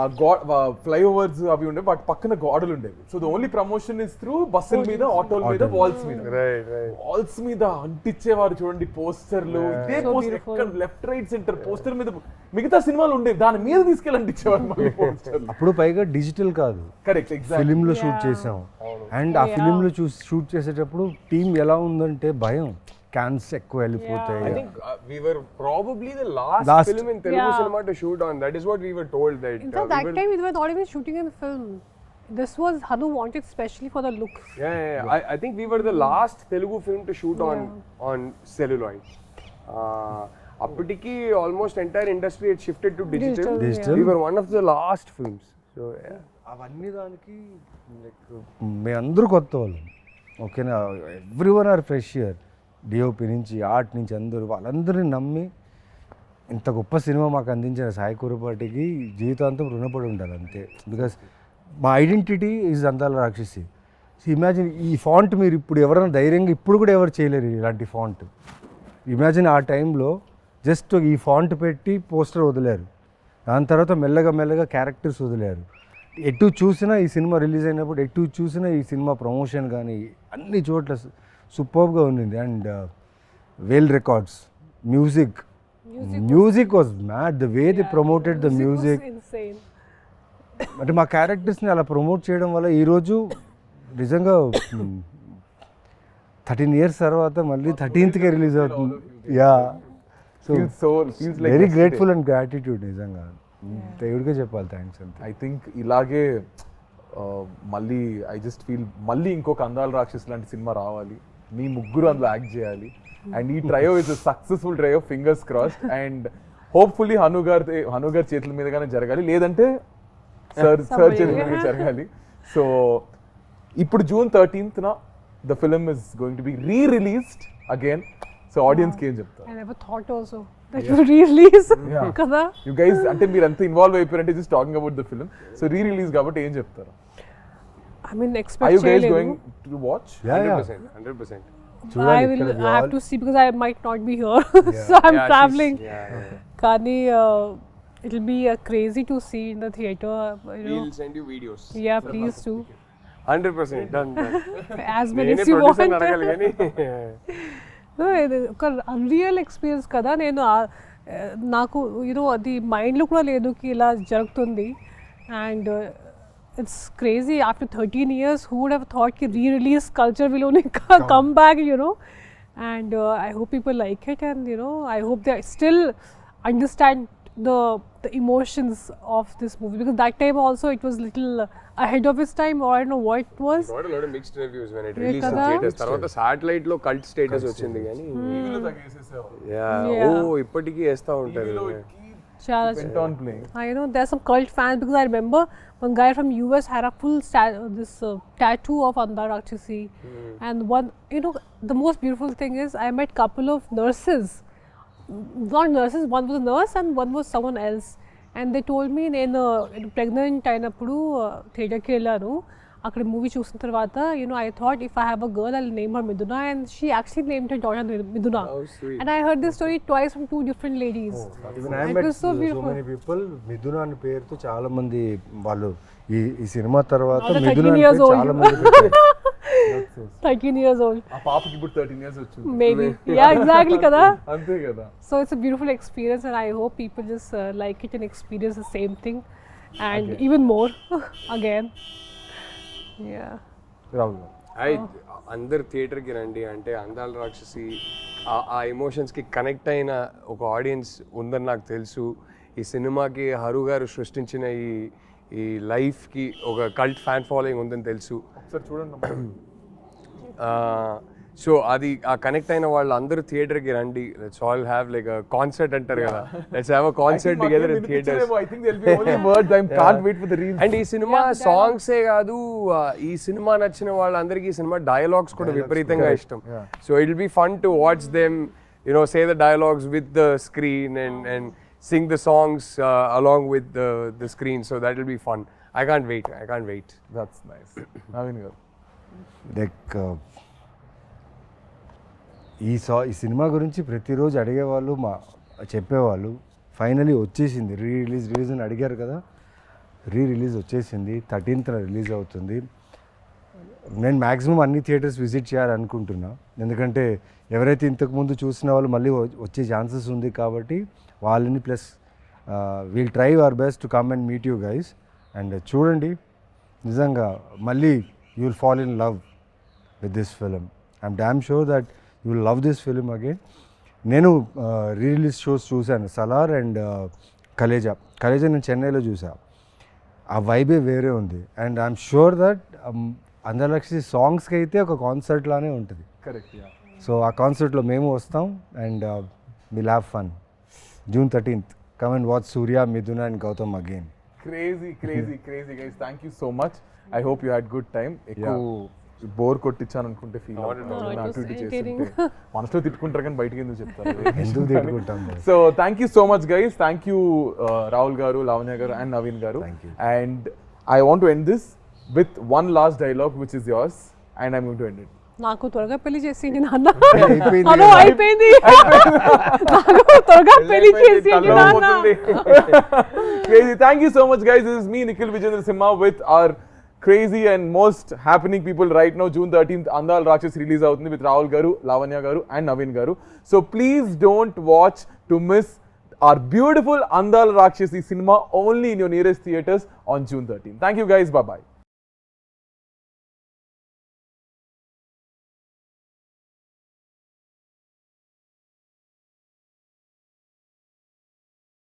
ఫ్లైఓవర్స్ అవి ఉండేవి, వాటి పక్కన గోడలు ఉండేవి. So the only promotion is through బస్సుల మీద, ఆటోల మీద, వాల్స్ మీద అంటించేవారు చూడండి పోస్టర్లు. ఇదే poster left right centre poster మీద మిగతా సినిమాలు ఉండేవి, దాని మీద తీసుకెళ్ళి అంటించేవారు. అప్పుడు పైగా డిజిటల్ కాదు, కరెక్ట్, ఫిలిం లో షూట్ చేసాం. అండ్ ఆ ఫిలిం లో షూట్ చేసేటప్పుడు టీం ఎలా ఉందంటే భయం, క్యాన్స్ ఎక్కువ వెళ్ళిపోతాయి. I think we were probably the last film in Telugu cinema to shoot on. That is what we were told. That in fact, that time we were not even shooting in film. This was Hanu wanted specially for the look. Yeah. I think we were the last Telugu film to shoot on celluloid. Appatiki almost entire industry had shifted to digital. We were one of the last films. So అవన్నీ దానికి మేమందరూ కొత్త వాళ్ళు, ఓకేనా, everyone are fresher, DOP నుంచి art నుంచి అందరూ, వాళ్ళందరినీ నమ్మి ఇంత గొప్ప సినిమా మాకు అందించిన సాయి కురపాటికి జీవితాంతం రుణపడి ఉండాలి అంతే. బికాస్ మా ఐడెంటిటీ ఈజ్ అందాల రాక్షసి. ఇమాజిన్ ఈ ఫాంట్ మీరు ఇప్పుడు ఎవరైనా ధైర్యంగా ఇప్పుడు కూడా ఎవరు చేయలేరు ఇలాంటి ఫాంట్. ఇమాజిన్ ఆ టైంలో జస్ట్ ఈ ఫాంట్ పెట్టి పోస్టర్ వదిలేరు, దాని తర్వాత మెల్లగా క్యారెక్టర్స్ వదిలేరు. ఎటు చూసినా ఈ సినిమా రిలీజ్ అయినప్పుడు ఎటు చూసినా ఈ సినిమా ప్రమోషన్ కానీ అన్ని చోట్ల సూపర్గా ఉండింది. And whale records, music was mad, the way they promoted the music. అంటే మా క్యారెక్టర్స్ని అలా ప్రమోట్ చేయడం వల్ల ఈరోజు నిజంగా 13 years తర్వాత మళ్ళీ 13th రిలీజ్ అవుతుంది. Yeah, so very grateful and gratitude నిజంగా, దేవుడికే చెప్పాలి థ్యాంక్స్ అంతే. ఐ థింక్ ఇలాగే మళ్ళీ ఐ జస్ట్ ఫీల్ మళ్ళీ ఇంకొక అందాల రాక్షసి లాంటి సినిమా రావాలి, మీ ముగ్గురు అందులో యాక్ట్ చేయాలి. అండ్ ఈ trio is successful trio, fingers crossed. And hopefully Hanu గారి చేతుల మీదగానే జరగాలి, లేదంటే సార్ చేతుల మీద జరగాలి. సో ఇప్పుడు June 13th the film is going to be re-released again. So audience కి ఏం చెప్తారు? I never thought also that you re-release కదా. You guys అంటే మీరు అంత involve అయిపోయారంటే just talking about the film. So re-release కాబట్టి ఏం చెప్తారు? I mean, expect Are you guys going to watch? Yeah, 100%. I have to see because I might not be here. So I'm traveling. Kani, it'll be crazy to see in the theater. We'll send you videos. Yeah, please do. 100% done. As many as you want. ఇది ఒక unreal experience కదా. నేను నాకు అది మైండ్లో కూడా లేదు కి ఇలా జరుగుతుంది. And it's crazy after 13 years who would have thought ki re-release culture will only come back, and I hope people like it, and I hope they still understand the emotions of this movie, because that time also it was little ahead of its time, or I don't know what it was. Got a lot of mixed reviews when it released in theaters. తర్వాత satellite లో cult status వచ్చింది కానీ ఇప్పటికీ వేస్తూ ఉంటారు. went on playing. I know there's some cult fans, because I remember one guy from US had a full tattoo of Andala Rakshasi, and one the most beautiful thing is I met couple of nurses, not nurses, one was a nurse and one was someone else, and they told me నేను pregnant అయినప్పుడు థియేటర్కి వెళ్ళాను. అక్కడ movie చూసిన తర్వాత I thought if I have a girl I'll name her Miduna, and she actually named her daughter Miduna. Oh, sweet. And I heard this story twice from 2 different ladies. Even I met so many people. మిథున అనే పేరుతో చాలా మంది వాళ్ళు ఈ cinema తర్వాత మిథున అనే పేరు చాలా మంది 13 years old. ఆ పాపకి ఇప్పుడు 13 years వచ్చింది. Maybe. Yeah, exactly kada. అంతే కదా. So it's a beautiful experience, and I hope people just like it and experience the same thing, and even more again. Yeah. Rahul అందరు థియేటర్కి రండి. అంటే అందాల రాక్షసి ఆ ఎమోషన్స్కి కనెక్ట్ అయిన ఒక ఆడియన్స్ ఉందని నాకు తెలుసు. ఈ సినిమాకి హరు గారు సృష్టించిన ఈ లైఫ్కి ఒక కల్ట్ ఫ్యాన్ ఫాలోయింగ్ ఉందని తెలుసు. ఒకసారి చూడండి. సో అది ఆ కనెక్ట్ అయిన వాళ్ళు అందరూ థియేటర్కి రండి. Let's all have like a concert అంటారు కదా, let's have a concert together in theatres. I think there'll be only words. I can't wait for the reels. And ఈ సినిమా సాంగ్సే కాదు, ఈ సినిమా నచ్చిన వాళ్ళందరికీ ఈ సినిమా డైలాగ్స్ కూడా విపరీతంగా ఇష్టం. So it will be fun to watch them say the dialogues with the screen and sing the songs along with the screen. So that will be fun. I can't wait. That's nice. Naveen garu, like ఈ cinema గురించి ప్రతిరోజు అడిగేవాళ్ళు, చెప్పేవాళ్ళు. Finally వచ్చేసింది, release అని అడిగారు కదా, release వచ్చేసింది. 13th రిలీజ్ అవుతుంది. నేను మ్యాక్సిమం అన్ని థియేటర్స్ విజిట్ చేయాలనుకుంటున్నా, ఎందుకంటే ఎవరైతే ఇంతకుముందు చూసిన వాళ్ళు మళ్ళీ వచ్చే ఛాన్సెస్ ఉంది కాబట్టి వాళ్ళని, plus we'll try our best to come and meet you guys. And చూడండి, నిజంగా మళ్ళీ you will fall in love with this film. I'm damn sure that you will love this film again. నేను release shows చూశాను, Salaar and Khaleja నేను చెన్నైలో చూసా. ఆ వైబే వేరే ఉంది. అండ్ ఐఎమ్ షూర్ దట్ అందరలక్ష్మి సాంగ్స్కి అయితే ఒక కాన్సర్ట్ లానే ఉంటుంది. కరెక్ట్. సో ఆ కాన్సర్ట్లో మేము వస్తాం and will have fun. June 13th, come and watch Surya, Miduna and Gautam again. Crazy guys. Thank you so much. I hope you had good time. ఎక్కువ bore కొట్టించాను అనుకుంటే feel మనసులో తిట్టుకుంటారు కానీ బయటకి ఎందుకు చెప్తారు. So thank you so much guys. Thank you Rahul గారు, లావణ్య గారు అండ్ నవీన్ గారు. And I want to end this with one last dialogue which is yours and I'm going to end it. నాకు త్వరగా పెళ్లి చేసింది నాన్న. అయిపోయింది. నాకు త్వరగా పెళ్లి చేసింది నాన్న. Crazy. Thank you so much guys. This is me Nikhil Vijayendra Simha with our crazy and most happening people right now. June 13th Andala Rakshasi release avutundi with Rahul garu, Lavanya garu and Naveen garu. So please don't watch to miss our beautiful Andala Rakshasi cinema only in your nearest theaters on June 13th. Thank you guys. Bye bye.